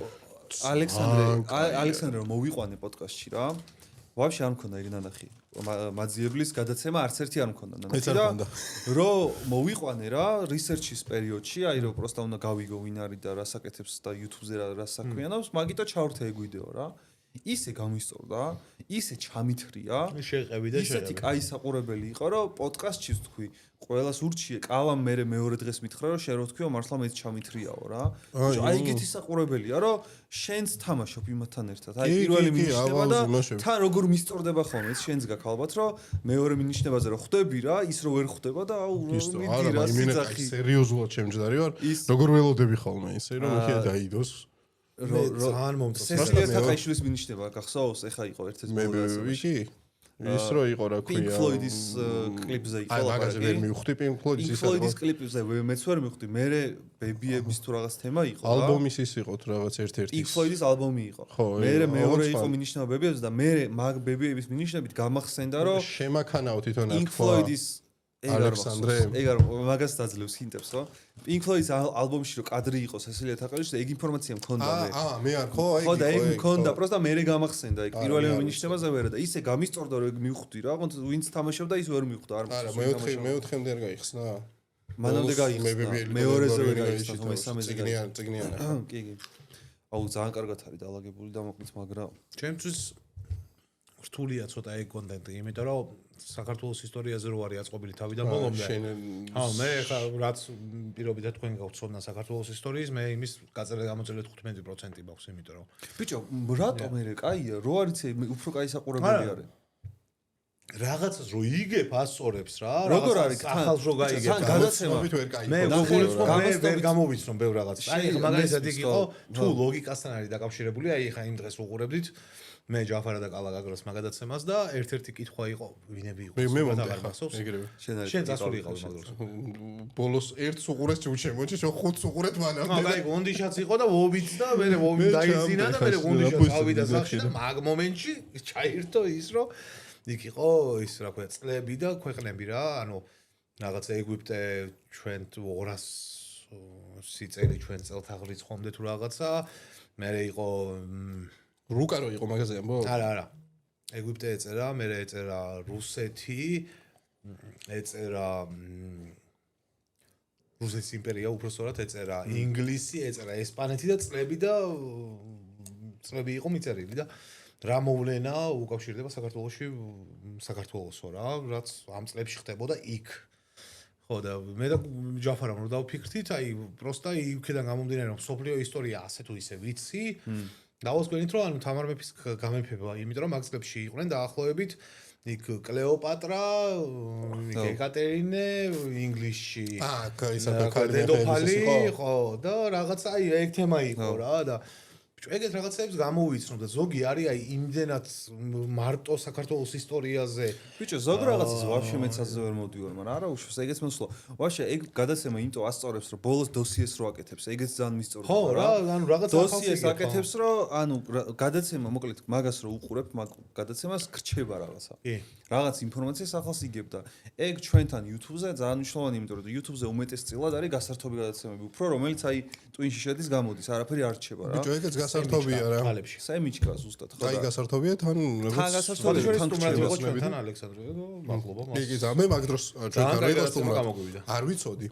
ალექსანდრე მოვიყვანე პოდკასტში რა ვაფშე არ მქონდა ეგ ნანახი მაძიებლის გადაცემა არც ერთი არ მქონდა ნანახი და რომ მოვიყვანე რა რისერჩის პერიოდში აი რომ პროსტა უნდა გავიგო ვინ არის და რას აკეთებს და YouTube-ზე რა საქმიანობს მაგიტო ჩავრთე ეგ ვიდეო რა ისე გამისწორდა ისე ჩამithრია შეყევი და ისეთი კაი საყურებელი იყო რომ პოდკასტში თქვი ყველას ურჩიე კალამ მე მეორე დღეს მითხრა რომ შენ რო თქვიო მართლა მეც ჩამithრიაო რა აი ეგეთი საყურებელია რომ შენც თამაშობ იმათთან ერთად აი პირველი მინიშნება და თან როგორ მისწორდება ხოლმე ეს შენც გაქვს ალბათ რომ მეორე მინიშნებაზე რომ ხვდები რა ის რო ვერ ხვდება და აუ მიდი რა სიძახი სერიოზულად შემჯდარი ვარ როგორ ველოდები ხოლმე ისე რომ ხია დაიდოს ძალიან მომწონს სესილია თაყაიშვილის მინიშნება გახსოვს ეხა იყო ერთ-ერთი მე ვიში ის რო იყო რა ქვია Pink Floyd-ის კლიპზე იყო აი მაგაზე ვერ მივხვდი Pink Floyd-ის კლიპზე მეც ვერ მივხვდი მე ბებიების თუ რაღაც თემა იყო რა ალბომის ის იყო თუ რაღაც ერთ-ერთი Pink Floyd-ის ალბომი იყო მე მეორე იყო მინიშნება ბებიების და მე მაგ ბებიების მინიშნებით გამახსენდა რომ შემაქანაო თვითონ Pink Floyd-ის ალექსანდრე ეგარ მაგას დაძლევს ჰინტებს ხო Pink Floyd-ის ალბომში რომ კადრი იყო სესილია თაყაიშვილის ეგ ინფორმაცია მქონდა მე არ ხო აი ხო და ეგ მქონდა პროსტა მე გამახსენდა ეგ პირველი მინიშნებაზე ვერა და ისე გამისწორდა რომ ეგ მივხვდი რა კონც ვინც თამაშობდა ის ვერ მივხვდა არ არა მეოთხემდე არ გაიხსნა მანამდე გაიხსნა მეორეზე ვერ გაიხსნა მესამეზე წიგნიანა კი კი აუ ძალიან კარგად არის დაალაგებული და მოკლედ მაგრამ ჩემთვის რთულია ცოტა ეგ კონტენტი იმიტომ რომ საქართველოს ისტორიაზე რო არის აწყობილი თავიდან ბოლომდე ხო მე ხა რაც პირობითად თქვენ გავცოდნა საქართველოს ისტორიის მე იმის გამოწერეთ 15% მაქვს იმიტომ რომ ბიჭო რატომ მე კაია რო არის უფრო კაი საყურებელი არის რაღაცას რო იგებ ასწორებს რა როგორ არის ახალს რო გაიგებ გადაცემით ვერ კაი მე ვერ გამოვიცნო ბევრ რაღაცას აი მაგალითად იქ იყო თუ ლოგიკასთან არის დაკავშირებული აი ხა იმ დღეს უყურებდით მე ჯაფარა და კალა გაგროს მაგადაცემას და ერთ-ერთი კითხვა იყო ვინები იყო მე მომდახარ ეგრევე შენ წასული იყავი მაგას ბოლოს ერთს უყურეს ჩუჩემოჩი შენ ხუთს უყურეთ მანამდე ხო აი გონდიშაც იყო და ვობიც და მე ვობი დაიზინა და მე გონდიშა წავიდა სახში და მაგ მომენტში ჩაირთო ის რომ იქ იყო ის რა ქვია წლები და ქვეყნები რა ანუ რაღაცა ეგვიპტე ჩვენ 200 სიწელი ჩვენ წელთაღრიცხვამდე თუ რაღაცა მე იყო რუკა რო იყო მაგაზე ამბო? არა. ეგვიპტე ეწერა, მე ეწერა რუსეთი, ეწერა რუსეთის იმპერია უბრალოდ ეწერა ინგლისი, ეწერა ესპანეთი და წლები იყო მიწერილი და რა მოვლენა უკავშირდება საქართველოსო რა, რაც ამ წლებში ხდებოდა იქ. ხო და მე და ჯაფარამ რომ დავფიქრთით, აი პროსტა იქიდან გამომდინარე რომ სოფლიო ისტორია ასე თუ ისე ვიცი. დავასკვენით რომ ანუ თამარ მეფის გამეფება, იმიტომ რომ მაგ წლებში იყვნენ დაახლოებით იქ კლეოპატრა, ეკატერინე, ინგლისში. დედოფალი, ხო და რაღაცა აი ეგ თემა იყო რა და ეგეთ რაღაცებს გამოვიცნო და ზოგი არის აი იმდენად მარტო საქართველოს ისტორიაზე. ბიჭო, ზოგ რაღაცას ვაფშე მეცაზე ვერ მოვდივარ, მაგრამ არა უშავს, ეგეც მოსვლა. ვაფშე ეგ გადაცემა იმიტომ ასწორებს, რომ ბოლოს დოსიეს რო აკეთებს, ეგეც ძალიან მისწორდება. ხო რა, ანუ რაღაც დოსიეს აკეთებს, რომ ანუ გადაცემა, მოკლედ მაგას რო უყურებ, მაგ გადაცემას გრჩება რაღაცა. კი. რაღაც ინფორმაციას ახალს იგებ და ეგ ჩვენთან YouTube-ზე ძალიან მნიშვნელოვანი, იმიტომ რომ YouTube-ზე უმეტესწილად არის გასართობი გადაცემები, უფრო რომელიც აი ტვინში შედის გამოდის, არაფერი არ რჩება რა. ბიჭო, ეგეც გასართობია რა. სემიჩკა ზუსტად ხო და. აი გასართობია თან ჩვენთან ალექსანდრე და მადლობა მას. კი, მე მაგ დროს ჩვენთან რეგოს თუმრად არ ვიცოდი.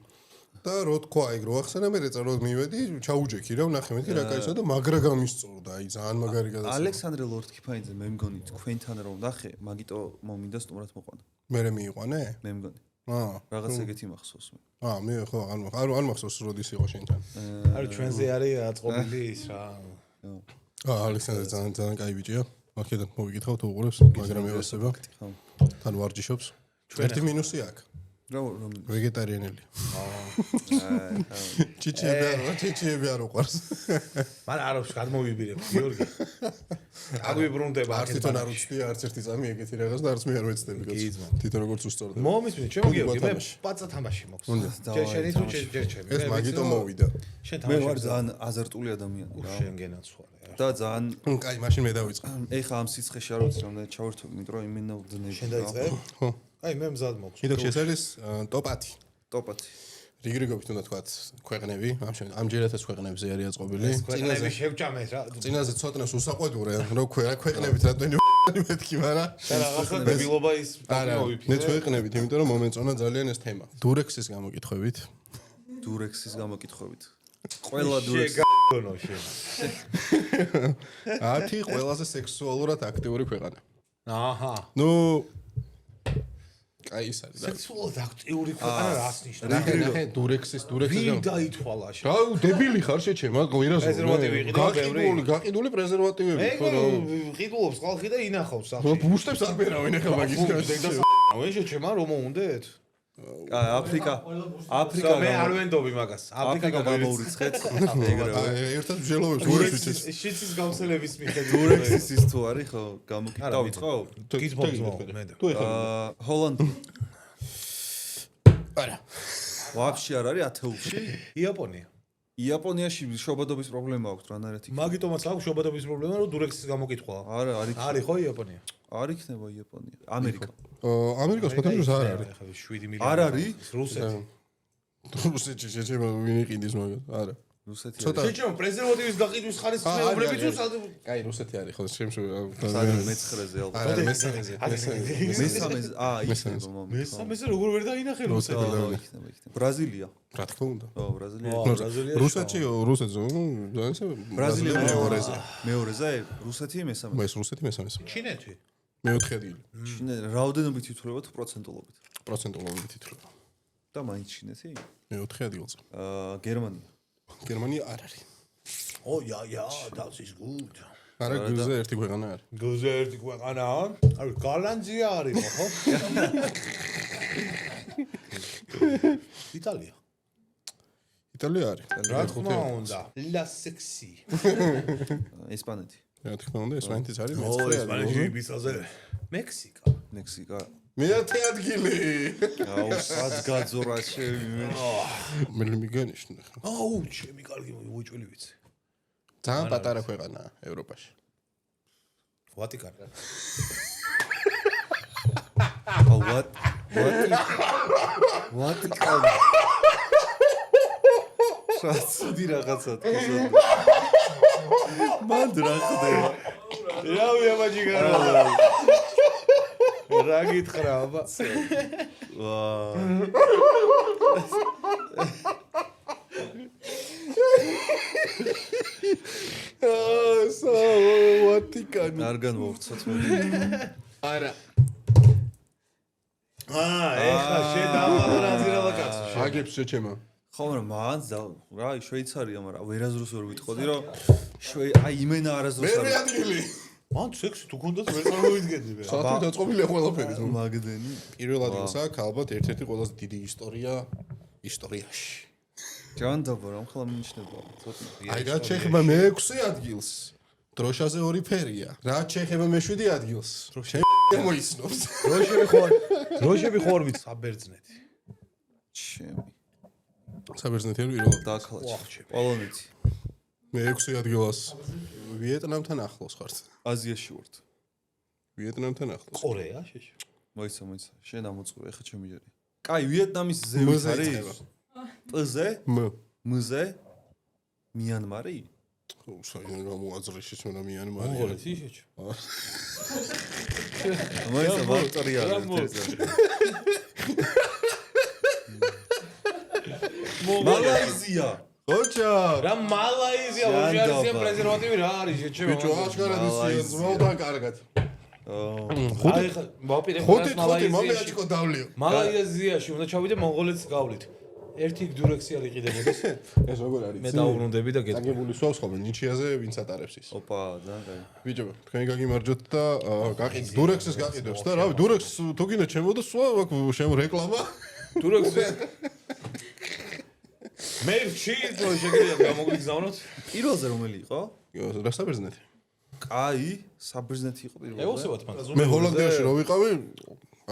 და რო თქვა ეგ რო ახსენა მე რეწა რომ მივედი ჩაუჯექი რა ვნახე მეთქი რა кайსა და მაგრა გამისწორდა აი ძალიან მაგარი გადაცემა. ალექსანდრე ლორდ-კიფაინიძე მე მგონი თქვენთან რომ ვნახე მაგიტო მომინდა სტუმრად მოყვანა. მე მიიყვანე? მე მგონი. რაღაც ეგეთი მახსოვს მე. მე ხო არ მახსოვს როდის იყო შენთან. არის ჩვენზე არის აწყობილი ის რა. ალექსანდრე ძალიან კაი ბიჭია. აქედან მოვიკითხავ თუ უყურებს, მაგრამ ევასება. თან ვარჯიშობს. ერთი მინუსი აქვს. რომ ვეგეტარიანელი. ჩიჩიები არ უყვარს. მაგრამ არ აქვს გადმოვიბირებ გიორგი. აგვიბრუნდება არც თვითონ არ უცდია არც ერთი წამი ეგეთი რაღაც და არც მე არ ვეცდები კაცო. თვითონ როგორც უსწორდება. მომისმენ ჩემო გიორგი, მე პაცა თამაში მოქვს. ჯერ შენი თუ ჯერ ჩემი. ეს მაგიტო მოვიდა. შენ მე თამაში. ვარ ძალიან აზარტული ადამიანი რა. შენგენაც ხარ. და ძალიან კაი, მაშინ მე დავიწყე. ეხა ამ სიცხეში არ ვიცი რომ ჩავერთო, იმიტომ რომ იმენა ვძნები. შენ დაიწყე? ხო. აი მე მზად მოქვს. კიდევ ეს არის ტოპ-10. ტოპ-10. რიგრიგობით უნდა თქვათ ქვეყნები, ამჯერადაც ქვეყნებზე არის აწყობილი. ქვეყნები შევჭამეთ რა. წინაზე ცოტნეს უსაყვედურე, რო ქვეყნებით რატომ მეთქი, მაგრამ რაღაცა დებილობა ის მოვიფიქრე. მე ქვეყნებით, იმიტომ რომ მომეწონა ძალიან ეს თემა. დურექსის გამოკითხვებით. დურექსის გამოკითხვებით. ყველა დურექსი გაგონო შენ. 10 ყველაზე სექსუალურად აქტიური ქვეყანა. აჰა. ნუ კაი ის არის. სექსუალურად აქტიური ქვეყანა რას ნიშნავს? ნახე დურექსის ვინ დაითვალა შენ? გაუ დებილი ხარ შეჩემა, ვირას პრეზერვატივი იყიდო, გაყიდული პრეზერვატივები ხო რა. ყიდულობს ხალხი და ინახავს სახში. ბუშტებს არ პერავენ ახლა მაგის გარშე. ვინ შეჩემა რომ მოუნდეთ? აფრიკა მე არ ვენდობი მაგას. აფრიკა გამოურიცხეთ ეგრევე. ერთად ვჟელობებს დურექსის. შიცის გავრცელების მიხედვით. დურექსის ის თუ არის ხო გამოკითხავთ ხო? თუ ჰოლანდი. არა. ვაფშე არ არის 10-ში? იაპონია. იაპონიაში შობადობის პრობლემა აქვს რანაირად იქ. მაგიტომაც აქვს შობადობის პრობლემა, რომ დურექსის გამოკითხვა. არა, არის ხო იაპონია? არ იქნება იაპონია. ამერიკა. ამერიკას ფოთოლოს არ არის. 7 მილიონი. არ არის? რუსეთი. რუსეთში შეჩემა ვინ იყიდის მაგას? არა. რუსეთი. შეჩემა პრეზერვატივის გაყიდვის ხარისხის მეუბნები თუ კაი, რუსეთი არის ხო შემშო. მეცხრეზე ალბათ. მესამეზე. მესამეზე. იქნება მომი. მესამეზე როგორ ვერ დაინახე რუსეთი? იქნება. ბრაზილია. რა თქმა უნდა. ბრაზილია. რუსეთში ბრაზილია მეორეზე, რუსეთი მესამეზე. ეს რუსეთი მესამეზე. ჩინეთი. მეოთხე ადგილი. ჩინეთი რაოდენობით ითვლება თუ პროცენტულობით? პროცენტულობით ითვლება. და მაინც ჩინეთი? მეოთხე ადგილზე. გერმანია. გერმანია არ არის. das ist gut. არა, გულზე ერთი ქვეყანა არის. გულზე ერთი ქვეყანა? არის გალანძია არის ხო? იტალია. იტალია არის. რა თქმა უნდა. La sexy. ესპანეთი. რა თქმა უნდა, ესპანეთიც არის. ესპანეთი ბიცაზე. მექსიკა. მექსიკა. მეათე ადგილი. აუ, სად გაძორა ჩემი. მე მიგანიშნა. აუ, ჩემი კარგი უეჭველი ვიცი. ძალიან პატარა ქვეყანაა ევროპაში. ვატიკანი. აუ, ვატიკანი. საცუდი რაღაცა თქვა. მანდ რა ხდება? რავი ამაჯიგარა. რა გითხრა აბა? ვაა. ვატიკანი. არ განმოვცოთ მე. არა. ეხლა შედამალანაზირება კაცო. აგებს შეჩემა. ხო, მაგრამ მაინც რა, შვეიცარია, მაგრამ ვერაზრუს ვერ ვიტყოდი, რომ აი იმენა არასდროს მე ადგილი. მან სექსი თუ გქონდათ ვერ წარმოვიდგენდი მე. საათი დაწყობილია ყველაფერი. მაგდენი. პირველ ადგილს აქვს ალბათ ერთ-ერთი ყველაზე დიდი ისტორია ისტორიაში. ჯანდაბა რომ ხლა მინიშნება. აი რა ჩეხება მე-6 ადგილს. დროშაზე 2 ფერია. რა ჩეხება მე-7 ადგილს. შემ მოიცნობს. დროშები ხორმით საბერძნეთი. ჩემი. საბერძნეთი პირველად დაქალაჩი. პოლონეთი. მე-6 ადგილას ვიეტნამთან ახლოს ხართ. აზიაში ვართ. ვიეტნამთან ახლოს. ყორეა შეშ. მოიცა. შენ ამოწყურე, ხა ჩემი ჯერი. კაი, ვიეტნამის ზევით არის? პ-ზე? მ-ზე? მიანმარი? ხო, საერთოდ გამოაძრეშიც მე მიანმარი. მონღოლეთი შეშ. მოიცა, ვაქტორია არის. მალაიზია. ოჩა. რა მალაიზია ვაჟარისია პრეზერვატივი რა არის შეჩემა. ბიჭო, აშკარად ის ძმაოდან კარგად. აი ხა მოვპირე ხუთი მომეაჩიკო დავლიო. მალაიზიაში უნდა ჩავიდე მონღოლეთს გავლით. ერთი დურექსი არ იყიდებოდეს. ეს როგორ არის? მე დაუბრუნდები და გეტყვი. აგებული სვავს ხოლმე ნიჩიაზე ვინც ატარებს ის. ოპა, ძალიან კაი. ბიჭო, თქვენ გაგიმარჯოთ და გაყიდ დურექსს გაყიდოს და რავი, დურექს თუ გინდა ჩემო და სვა აქ შემო რეკლამა. დურექსს მე ვჩი თუ შეგიძლია გამოგვიგზავნოთ? პირველზე რომელი იყო? რა საბერძნეთი? კაი, საბერძნეთი იყო პირველზე. ევოსებათ მან. მე ჰოლანდიაში რო ვიყავი,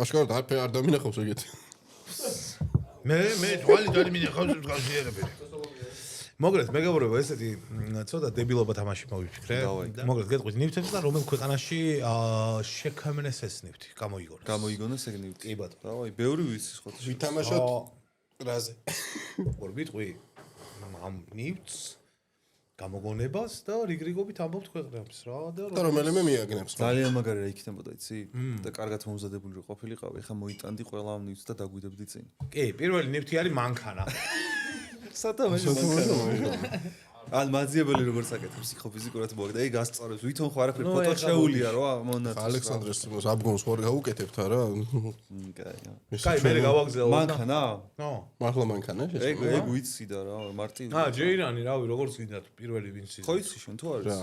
აშკარად არ დამინახავს ეგეთი. მე თვალი მინახავს გაზიერებელი. მოგრეთ მეგობრებო, ესეთი ცოტა დებილობა თამაში მოვიფიქრე. მოგრეთ გეტყვით ნივთებს და რომელ ქვეყანაში შექმნეს ეს ნივთი? გამოიგონეს ეგ ნივთი. კი ბატონო. დავაი, ბევრი ვიცის ხო? ვითამაშოთ რაზე? ორ ვიტყვი ამ ნივთს გამოგონებას და რიგრიგობით ამბობთ ქვეყნებს რა და რომელიმე მიაგნებს. ძალიან მაგარი რა იქნებოდა, იცი? და კარგად მომზადებული რო ყოფილიყავი, ეხა მოიტანდი ყველა ამ ნივთს და დაგვიდებდი წინ. კი, პირველი ნივთი არის მანქანა. სათამაშო მანქანა. ან მაძიებელი როგორც აკეთებს ფსიქოფიზიკურად მოგდა. აი გასწორებს, ვითომ ხო არაფერი ფოტო შეუულია რა მონათს. ალექსანდრეს აბგონს ხوار გაუკეთებთ არა? კაი. კაი, მე გავაგზავნე. მანქანა? ნო. მართლა მანქანა ეს? ეგ ვიცი და რა, მარტივი. ჯეირანი რავი, როგორც გინდათ პირველი ვინც ის. ხო იცი შენ თუ არის? რა.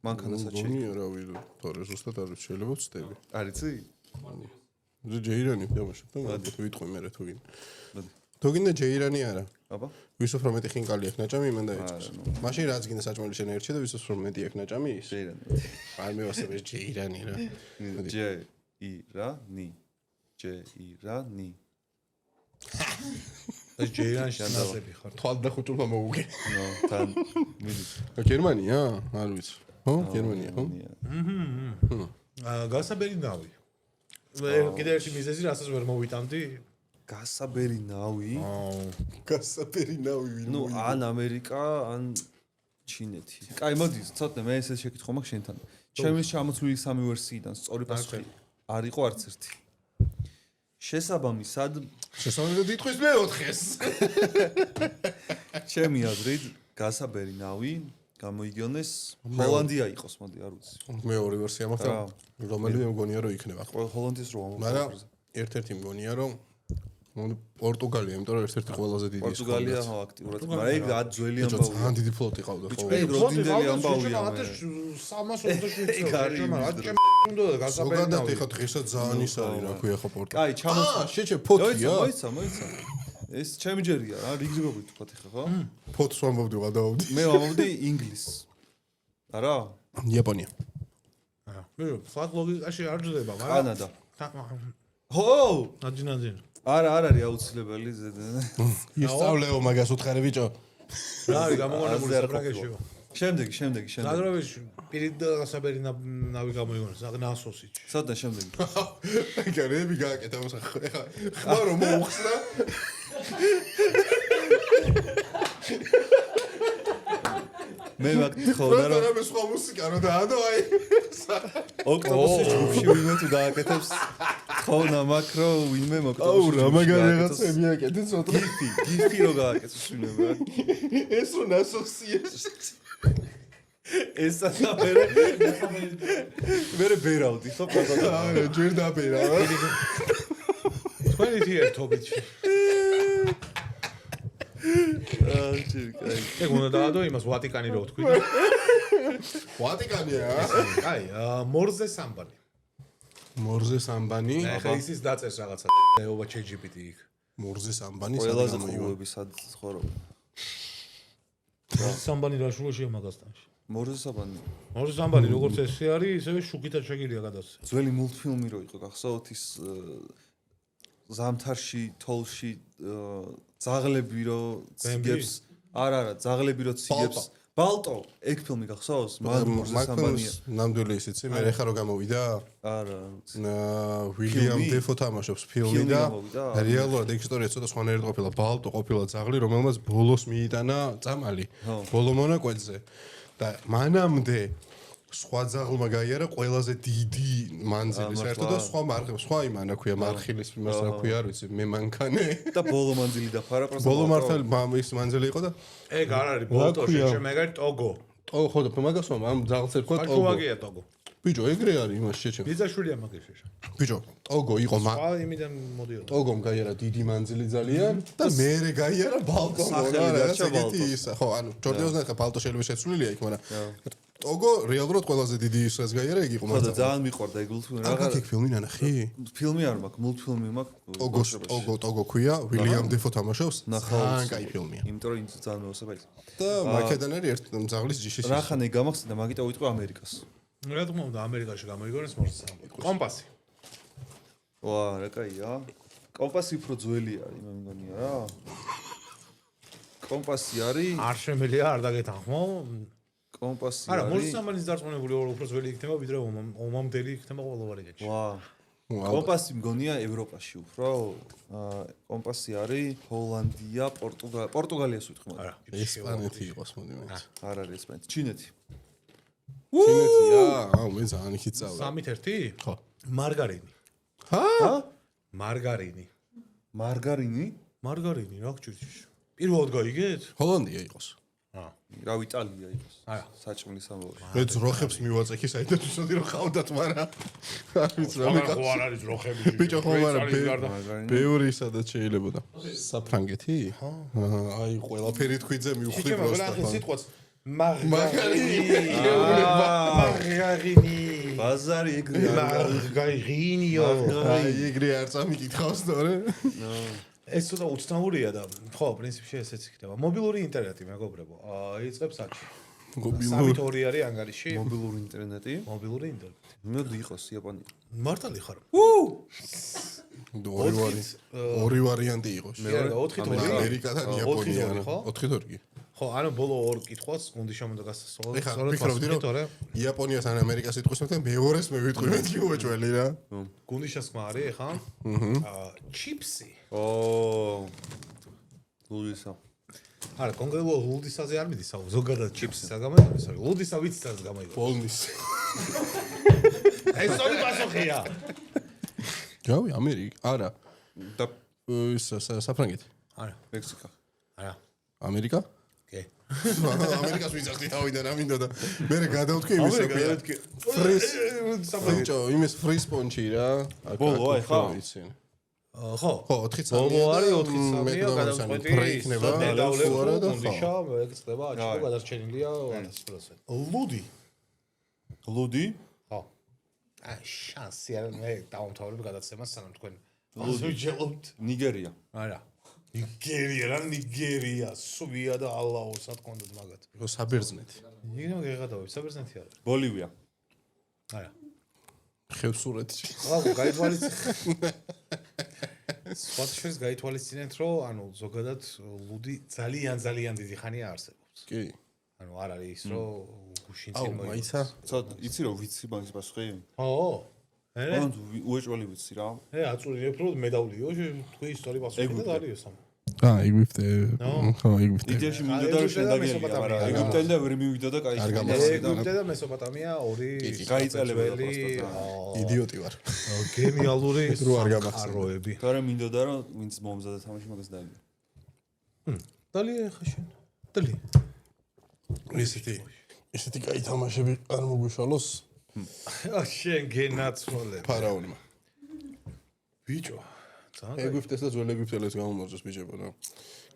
მანქანასაც გონია რავი, თორე ზუსტად არ ვიცი, შეიძლება ვწდები. არიცი? ჯეირანი დამაშავ და ვიტყვი მე რა თუ გინდა. მოდი. თუ გინდა ჯეირანი არა. აბა. ვისო რომ მეტი ხინკალი აქვს ნაჭამი იმენ დაიწყოს. მაშინ რაც გინდა საჭმელი შენ ერჩი და ვისო რომ მეტი აქვს ნაჭამი ის. ჯეირანი. არ მევასებე ჯეირანი რა. ჯეირანი. ჯეირანი. ეს ჯეირანი შანსები ხარ. თვალ და ხუჭულმა მოუგე. ნო, თან მიდი. გერმანია? არ ვიცი. ხო, გერმანია, ხო? გასაბერი ნავი. კიდე ერთი მიზეზი, რასაც ვერ მოვიტანდი. გასაბერი ნავი? გასაბერი ნავი ვინ? ნუ ან ამერიკა, ან ჩინეთი. კაი, მოდი, ცოტნე მე ესე შეკითხო მაქვს შენთან. ჩემს ჩამოცვლილი სამი ვერსიიდან სწორი პასუხი არ იყო არც ერთი. შესაბამისად, შესაბამისად იტყვის მე-4-ს. ჩემი აზრით, გასაბერი ნავი გამოიგონეს ჰოლანდია იყოს, მოდი, არ ვიცი. მეორე ვერსია მაქვს და რომელიმე მგონია რომ იქნება. ჰოლანდიის რო ამბობ. მაგრამ ერთ-ერთი მგონია რომ პორტუგალია, იმიტომ რომ ერთ-ერთი ყველაზე დიდი პორტუგალია ხო აქტიურად. მაგრამ ეგ ძველი ამბავია. ძალიან დიდი ფლოტი ყავდა ხო. ეგ როდინდელი ამბავია. 327 ეგ არის უნდა გასაბერი ზოგადად ნავი. ეხა დღესაც ძალიან ის არის რა ქვია ხო პორტუგალია. კაი, ჩამოწვა. შეჩე ფოთია. მოიცა. ეს ჩემი ჯერია რა, რიგრიგობით ვთქვათ ეხა ხო? ფოთს ვამბობდი, ვადაობდი. მე ვამბობდი ინგლისს. არა? იაპონია. არა. მე ფლაგ ლოგიკაში არ ჯდება, მაგრამ კანადა. ჰო! აჯინაძინ. არა, არ არის აუცილებელი. ისწავლეო მაგას უთხარი ბიჭო. რა არის გამოგონებული საბრაგეში? შემდეგი. ზაგრებაში პირით და გასაბერი ნავი გამოიგონეს, ნასოსიჩი. სადა შემდეგი. გარეები გააკეთა მოსახ. ეხა ხმარო მოუხსნა. მე ვაკითხავდა რომ რა სხვა მუსიკა რო დაადო აი. ოქტომბრის ჯგუფში ვინმე თუ გააკეთებს ხონა მაკრო ვინმე ოქტომბრის. აუ რა მაგარი რაღაცები აკეთე ცოტა. გიფი რო გააკეთებს ვინმე. ეს რო ნასოსია. ესა მე ბერავდი ხო პატარა. არა ჯერ დაბერა. თქვენითი ერთობით. ეგ უნდა დაადო იმას ვატიკანი რო თქვი. ვატიკანია? აი, მორზე სამბანი. მორზე სამბანი. ახლა ისიც დაწეს რაღაცა ეობა ChatGPT იქ. მორზე სამბანი ყველაზე ყოველები სად ცხოვრობ. მორზე სამბანი რა შუაშია მაგასთანში. მორზე სამბანი. მორზე სამბანი როგორც ესე არის, ისევე შუქითაც შეგიძლია გადასცე. ძველი მულტფილმი რო იყო, გახსოვთ ის ზამთარში, თოლში ძაღლები რო ციგებს, არა, ძაღლები რო ციგებს. ბალტო, ეგ ფილმი გახსოვს? მორზე სამბანია. ნამდვილი ისიც, მე ეხა რო გამოვიდა? არა. ვილიამ დეფო თამაშობს ფილმი და რეალურად ეგ ისტორია ცოტა სხვანაირად ყოფილა. ბალტო ყოფილა ძაღლი, რომელმაც ბოლოს მიიტანა წამალი. ბოლო მონაკვეთზე. და მანამდე სხვა ძაღლმა გაიარა ყველაზე დიდი მანძილი საერთოდ და სხვა იმანა ქვია მარხილის იმას რა ქვია არ ვიცი მე მანქანე და ბოლო მანძილი დაფარა პროსტა ბოლო მართალი ის მანძილი იყო და ეგ არ არის ბოლტოში შემეგარი ტოგო ხო და მაგას ამ ძაღლს ერქვა ტოგო აკუაგია ტოგო ბიჭო ეგრე არის იმას შეჩემ ბიძაშვილია მაგეშ ბიჭო ტოგო იყო იმიდან მოდიოდა ტოგომ გაიარა დიდი მანძილი ძალიან და მერე გაიარა ბალტო რა ეგეთი ისა ხო ანუ ჯორდიოზნა ხა ბალტო შეიძლება შეცვლილია იქ მაგრამ ტოგო რეალურად ყველაზე დიდი ისას გაიარა იგი იყო მაგრამ ძალიან მიყვარდა ეგ მულტფილმი რა გიქ ფილმი ნანახი ფილმი არ მაქვს მულტფილმი მაქვს ტოგო ქვია ვილიამ დეფო თამაშობს ნახავ კაი ფილმია იმიტომ რომ ძალიან მოსაბაი და მაკედან არის ერთ ძაღლის ჯიში რა ხან ეგ გამახსენდა მაგიტო ვიტყვი ამერიკას რა თქმა უნდა ამერიკაში გამოიგონეს მორზე კომპასი ვა რა კაია კომპასი უფრო ძველი არის მე მგონია რა კომპასი არის არ შემიძლია არ დაგეთანხმო კომპასი არა მორზე სამბანის დარწმუნებული უფრო ძველი იქნება ვიდრე ომამდელი იქნება ყველა ვარიანტში ვა კომპასი მგონია ევროპაში უფრო კომპასი არის ჰოლანდია პორტუგალიას ვიტყვი არა ესპანეთი იყოს მოდი მე არ არის ესპანეთი ჩინეთი ჩინეთია აუ მე ძალიან იქით წავდა სამით ერთი ხო მარგარინი ჰა მარგარინი მარგარინი რა გჭირს პირველად გაიგეთ ჰოლანდია იყოს რა იტალია იყოს არა საჭმლის ამბავი მე ძროხებს მივაწექი საერთოდ ვსვდი რომ ხავდათ მაგრამ არ ვიცი რა ხო არ არის ძროხები ბიჭო ხო მაგრამ ბევრი სადაც შეიძლება და საფრანგეთი აი ყველაფერი თქვიძე მივხვდი პროსტა მარგარინი ბაზარი ეგრე მარგარინიო ეგრე არ წამიკითხავს თორე ეს ცოტა უცნაურია და ხო პრინციპში ესეც იქნება მობილური ინტერნეტი მეგობრებო იწყებს აქში სამით ორი არის ანგარიში მობილური ინტერნეტი მოდი იყოს იაპონია მართალი ხარ ორი ვარიანტი იყოს მეორე 4-2 ამერიკა და იაპონია 4-2 ხო ანუ ბოლო ორ კითხვას გუნდი შემოდა გასასწორად ფიქრობდი რომ იაპონიას ან ამერიკას იტყვის მაგრამ მეორეს მე ვიტყვი მეთქი უეჭველი რა გუნდი შესკმა არის ხა ჩიპსი ლუდისა არა კონკრეტულად ლუდისაზე არ მიდის ზოგადად ჩიპსის არ გამოიყენებს ლუდისა ვიცით გამოიყენებს პოლნის ეს ორი პასუხია გავი ამერიკა არა და ის საფრანგეთი არა მექსიკა არა ამერიკა კი ამერიკას ვიძახდი თავიდან ამინდა და მე გადავთქვი იმის ფრის საბჭო იმის ფრის პონჩი რა ბოლო აი ხა ხო 4-3 ბოლო არის 4-3-ია გადავწყვეტი პრეიქნება დედავლებს გუნდიშა ეგ წდება აჩქო გადარჩენილია 1000% ლუდი ხო აი შანსი არ მე დაუმთავრებ გადაცემას სანამ თქვენ ლუდიჯელობთ ნიგერია არა ნიგერია სვია და ალაოს რა თქონდათ მაგათ საბერძნეთი ნიგერია გეღადავებ საბერძნეთი არა ბოლივია არა ხევსურეთში აუ გაითვალისწინეთ სპორტშეს გაითვალისწინეთ რომ ანუ ზოგადად ლუდი ძალიან დიდი ხანია არსებობს კი ანუ არ არის ის რომ გუშინ წინ მოიწონს მაიცა ცოტა იცი რომ ვიცი მაგის პასუხი ხო ანუ უეჭველი ვიცი რა აწურიებ რომ მედავლიო თქვი ისტორია პასუხი და არისო სამ ეგვიპტე ხო ეგვიპტე იდეაში მინდოდა რომ შენდაგელია მაგრამ ეგვიპტენ და ვერ მივიდა და კაი ეგვიპტე და მესოპოტამია ორი გაიწელებოდა იდიოტი ვარ გენიალური რო არ გამახსენე როები თორემ მინდოდა რომ ვინც მომზადა თამაში მაგას დაიგე დალია ხაშენ დალი ესეთი კაი თამაშები არ მოგვიშალოს შენ გენაცვალე ფარაონმა ბიჭო ეგვიპტეს და ძველ ეგვიპტელებს გამომარჯოს ბიჭებო რა.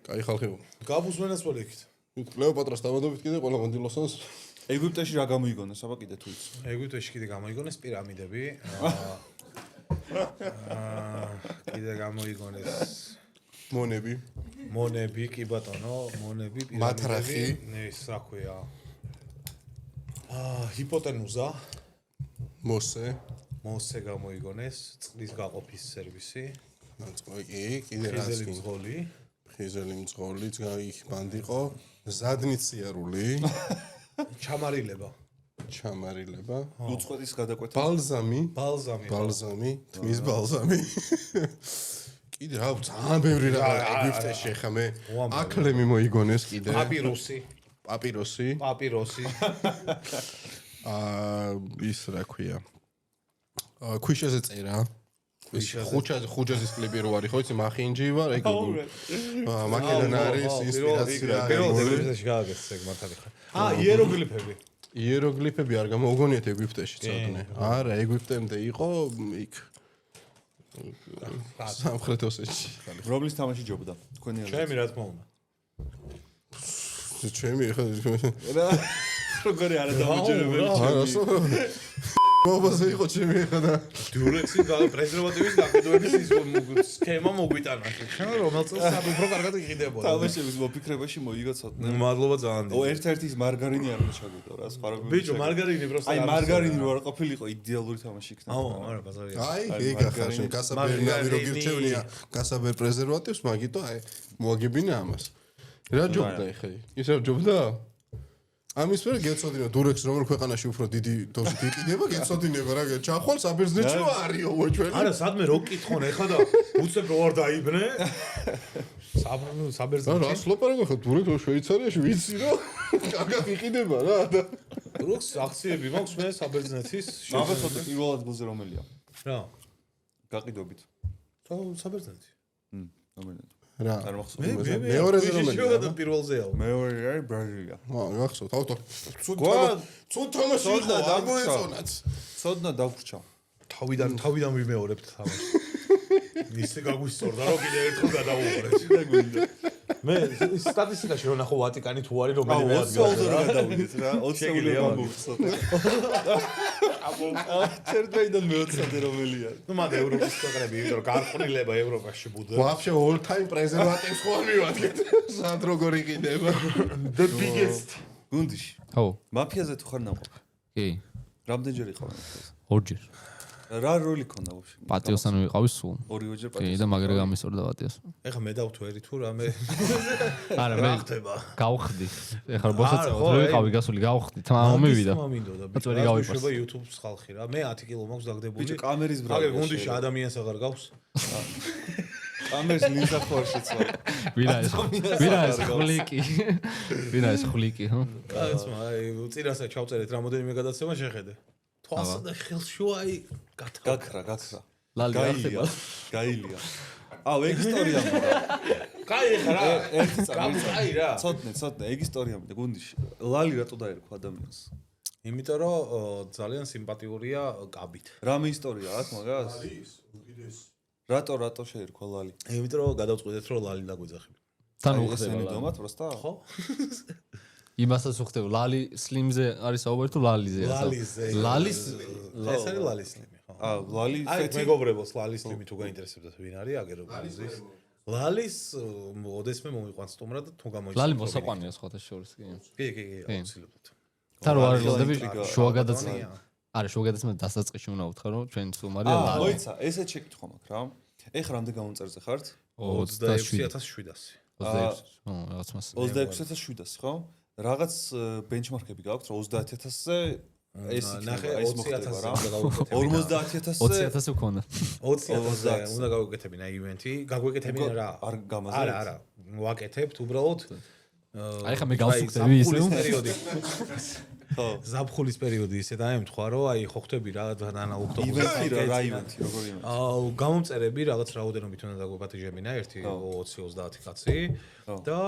კაი ხალხი. გაბუსვენას ვარ იქით. კლეოპატრას დამადობით კიდე ყველა მონდილოსანს. ეგვიპტეში რა გამოიგონეს, აბა კიდე თუ იცი. ეგვიპტეში კიდე გამოიგონეს პირამიდები. კიდე გამოიგონეს მონები, კი ბატონო, მონები, პირამიდები. მათრახი. ეს რა ქვია? ჰიპოტენუზა. მოსე გამოიგონეს, წყლის გაყოფის სერვისი. კიდე რა ხიზელი მძღოლი. ხიზელი მძღოლი, იქ ბანდიყო, ზადნით სიარული. ჩამარილება. უწყვეტის გადაკვეთა. ბალზამი, თმის ბალზამი. კიდე რა ძალიან ბევრი რა ეგვიპტეში ხა მე აკლემი მოიგონეს კიდე. პაპიროსი. ის რა ქვია? ქვიშაზე წერა. ხუჯაზის კლიპი რო არის ხო იცი მახინჯი ვარ ეგ მაკედონ არის ინსპირაცია ეგვიპტეში გააგეს ეგ მართალი ხარ იეროგლიფები არ გამოგონიათ ეგვიპტეში ცოტნე არა ეგვიპტემდე იყო იქ სამხრეთ ოსეთში რომლის თამაში ჯობდა თქვენი ჩემი რა თქმა უნდა ჩემი ხა როგორი არა დამოჯერებელი მოვაზე იყო ჩემი ხა და დიურექსი და პრეზერვატივის გაყიდვების ის სქემა მოგვიტანა ჩვენ რომელსაც უფრო კარგად იყიდებოდა თამაშების მოფიქრებაში მოიგო ცოტნე მადლობა ძალიან დიდი ერთ-ერთი ის მარგარინი არ მოჩაგდო რა სხვა როგორი ბიჭო მარგარინი პროსტა აი მარგარინი რო არ ყოფილიყო идеალური თამაში იქნება არა ბაზარია აი ეგ ახლა გასაბერნავი რო გირჩევნია გასაბერ პრეზერვატივს მაგიტო აი მოაგებინა ამას რა ჯობდა ეხა ის რა ჯობდა ამის მერე გეცოდინა დურექს როგორ ქვეყანაში უფრო დიდი დოზით იყიდება გეცოდინება რა ჩახვალ საბერძნეთში არისო ჩვენ არა სადმე რო კითხონ ეხა და უცებ რო არ დაიბნე საბერძნეთში რა სლოპარაკო ხა დურექს შვეიცარიაში ვიცი რომ კარგად იყიდება რა და დურექს აქციები მაქვს მე საბერძნეთის აბა ცოტა პირველ ადგილზე რომელია რა გაყიდობით საბერძნეთი რომელია რა არ მახსოვს მეორეზე რომელია და პირველზეა მეორე არის ბრაზილია გახსოვთ ავტო ცუდ თამაში იყო აღმოეწონათ ცოდნა დავრჩა თავიდან ვიმეორებთ თამაშს ისე გაგვისწორდა რომ კიდე ერთხელ გადავუყურეთ მე სტატისტიკაში რო ნახო ვატიკანი თუ არის რომელიმე ადგილი რა გადავიდეთ რა 20 გამოვხსოვთ ჩერდვეიდან მეოცადე რომელია ну მაგ ევროპის ქვეყნები იმიტომ რომ გარყვნილება ევროპაში ბუდა вообще all time preservatives ხო მივადგეთ სად როგორ იყიდება the biggest გუნდიში ხო მაფიაზე თუ ხარ ნაყოფი კი რამდენჯერ იყავ ორჯერ რა როლი ქონდა ვაფშე პატიოსთან ვიყავი სულ ორივეჯერ კი და მაგრა გამისორდა პატიოს ეხა მე დავთვერი თუ რამე არა მე გავხდი ეხლა ბოსაცავად ვიყავი გასული გავხდი თმა მომივიდა მომინდოდა ბიჭო რა შევა YouTube-ს ხალხი რა მე 10 კილო მაქვს დაგდებული ბიჭო კამერის ბრალია აგერ გუნდიში ადამიანს აღარ გავს კამერის ლინზა ხوارშეცვა ვირა ეს ხვლიკი ხო კაცმა აი წინასა ჩავწერეთ რამოდენიმე გადაცემა შეხედე თვალსა და ხელშუა აი გაქრა ლალი გაილია აუ ეგ ისტორია მოდა კაი ხა რა ერთი წამი კაი რა ცოტნე ეგ ისტორია მოდა გუნდიში ლალი რატო დაერქვა ადამიანს იმიტომ რომ ძალიან სიმპათიურია კაბით რამე ისტორია აქვს მაგას რატო შეერქვა ლალი იმიტომ რომ გადავწყვიტეთ რომ ლალი დაგვიძახები თან ესენი უხდება დომათ პროსტა ხო იმასაც უხდება ლალი სლიმზე არის საუბარი თუ ლალიზე ლალის ეს არის ლალის სლიმი ხო აა ლალი აი მეგობრებოს ლალის სლიმი თუ გაინტერესებდათ ვინ არის აგეროგიზის ლალის ოდესმე მომიყვანს სტუმრად თუ გამოიწვია ლალი მოსაყვანია სხვათა შორის კი აუცილებლად თან არ ვლდები შუაგადაცემა არა შუაგადაცემა დასაწყისში უნდა ვთქვა რომ ჩვენ სტუმარია ლალი მოიცა ესეც შეკითხვა მაქვს რა ეხლა რამდენ გამომწერზე ხართ 26700 რაღაც მას 26700 ხო რაღაც ბენჩმარკები გაქვთ რომ 30000-ზე ეს ნახე 20000-ზე 50000-ზე 20000 ვქონდა 20000-ზე უნდა გავეკეთებინა ივენთი გაგვეკეთებინა რა არ გამაზრდეთ არა ვაკეთებთ უბრალოდ აი ხა მე გავსუქდები ისე ზაფხულის პერიოდი ისე დაემთხვა, რომ აი ხო ხვდები რა დანა ოქტომბერში. ივენთი როგორ ივენთი. გამომწერები რაღაც რაოდენობით უნდა დაგვაპატიჟებინა 1-20-30 კაცი და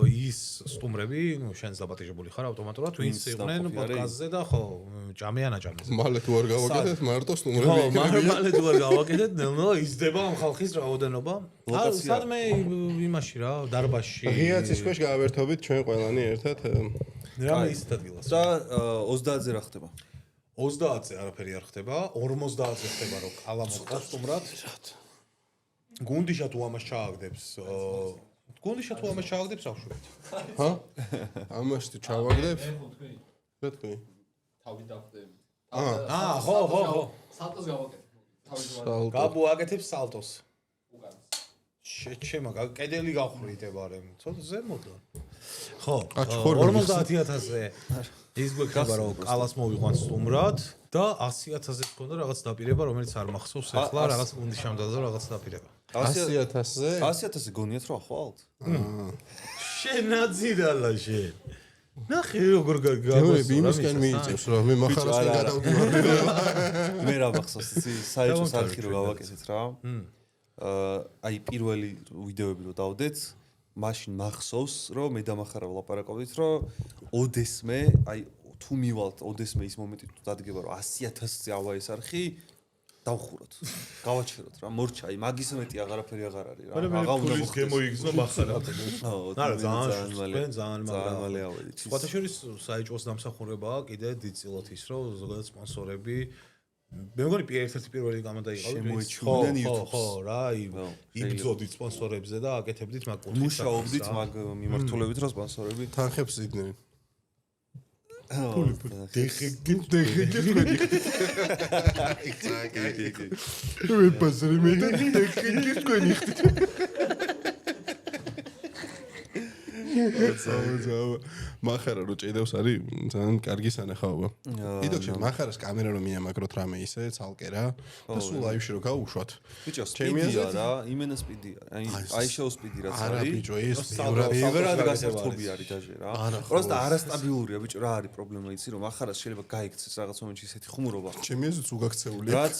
ის სტუმრები, ნუ შენს დაპატიჟებული ხარ ავტომატურად, ვინც იყვნენ პოდკასტზე და ხო, ჭამიანაჭამეს. მალე თუ არ გავაკეთეთ, მარტო სტუმრები ხო, იქნებიან. მალე თუ არ გავაკეთეთ, ნელ-ნელა იზრდება ამ ხალხის რაოდენობა. სადმე იმაში რა, დარბაზში. ღიაცის ქვეშ გავერთობით ჩვენ ყველანი ერთად. რამე ისეთ ადგილას. და 30-ზე რა ხდება? 30-ზე არაფერი არ ხდება, 50-ზე ხდება რომ კალამო კოსტუმრად. გუნდიშა თუ ამას ჩააგდებს, გუნდიშა თუ ამას ჩააგდებს ახშუეთ. ჰა? ამას თუ ჩავაგდებს? რა თქვი? თავი დავხდები. ხო. სალტოს გავაკეთე. თავი გაბუ აკეთებს სალტოს. შეჩემა კედელი გავხრიტება რემ. ცოტა ზემოდან. ხო, 50,000-ზე ის გვექნება რომ კალას მოვიყვანს სტუმრად და 100,000-ზე გქონდა რაღაც დაპირება, რომელიც არ მახსოვს ახლა რაღაც გუნდიშამდე და რაღაც დაპირება. 100,000-ზე? 100,000-ზე გონიათ რა ხვალთ? შენაძიდალა შენ. ნახე როგორ გაგაბოს იმისკენ მიიწევს რომ მე מחარასკენ გადავდივარ. მე რა მახსოვს იცი საერთოდ არქი რო გავაკეთეთ რა. აი პირველი ვიდეოები რო დავდეთ, მაშინ მახსოვს რომ მე დამახარა ვლაპარაკობდით რომ ოდესმე აი თუ მივალთ ოდესმე ის მომენტი თუ დადგება რომ 100,000-ზე ავა ეს არხი დავხუროთ. გავაჩეროთ რა მორჩა აი მაგის მეტი აღარაფერი აღარ არის რა. აღა უნდა მოიგზნო מחარა. არა ძალიან მალე ავედით. სხვათა შორის საეჭვოს დამსახურებაა კიდე დიდწილად ის რომ ზოგადად სპონსორები მე მგონი ერთ-ერთი პირველი გამოდაიყავით ხო რა იბძოდით სპონსორებზე და აკეთებდით მაგ კუთხით მუშაობდით მაგ მიმართულებით რომ სპონსორები თანხებს იდნენ დეხეგი მე პასრი მე დეხეგი თქვენი მახარა რო ჭედავს არის ძალიან კარგი სანახაობა. კიდევ მახარას კამერა რომ მიამაგროთ რამე ისე ცალკე რა და სულ ლაივში რო გავუშვათ. ბიჭო სპიდია რა, იმენა სპიდია. აი შოუ სპიდი რაც არის. არა ბიჭო ეს ბევრად გასართობი არის დაჟე რა. პროსტა არასტაბილურია ბიჭო რა არის პრობლემა იცი რომ მახარას შეიძლება გაიქცეს რაღაც მომენტში ესეთი ხუმრობა. ჩემი ეზოც უგაქცეულია. რაც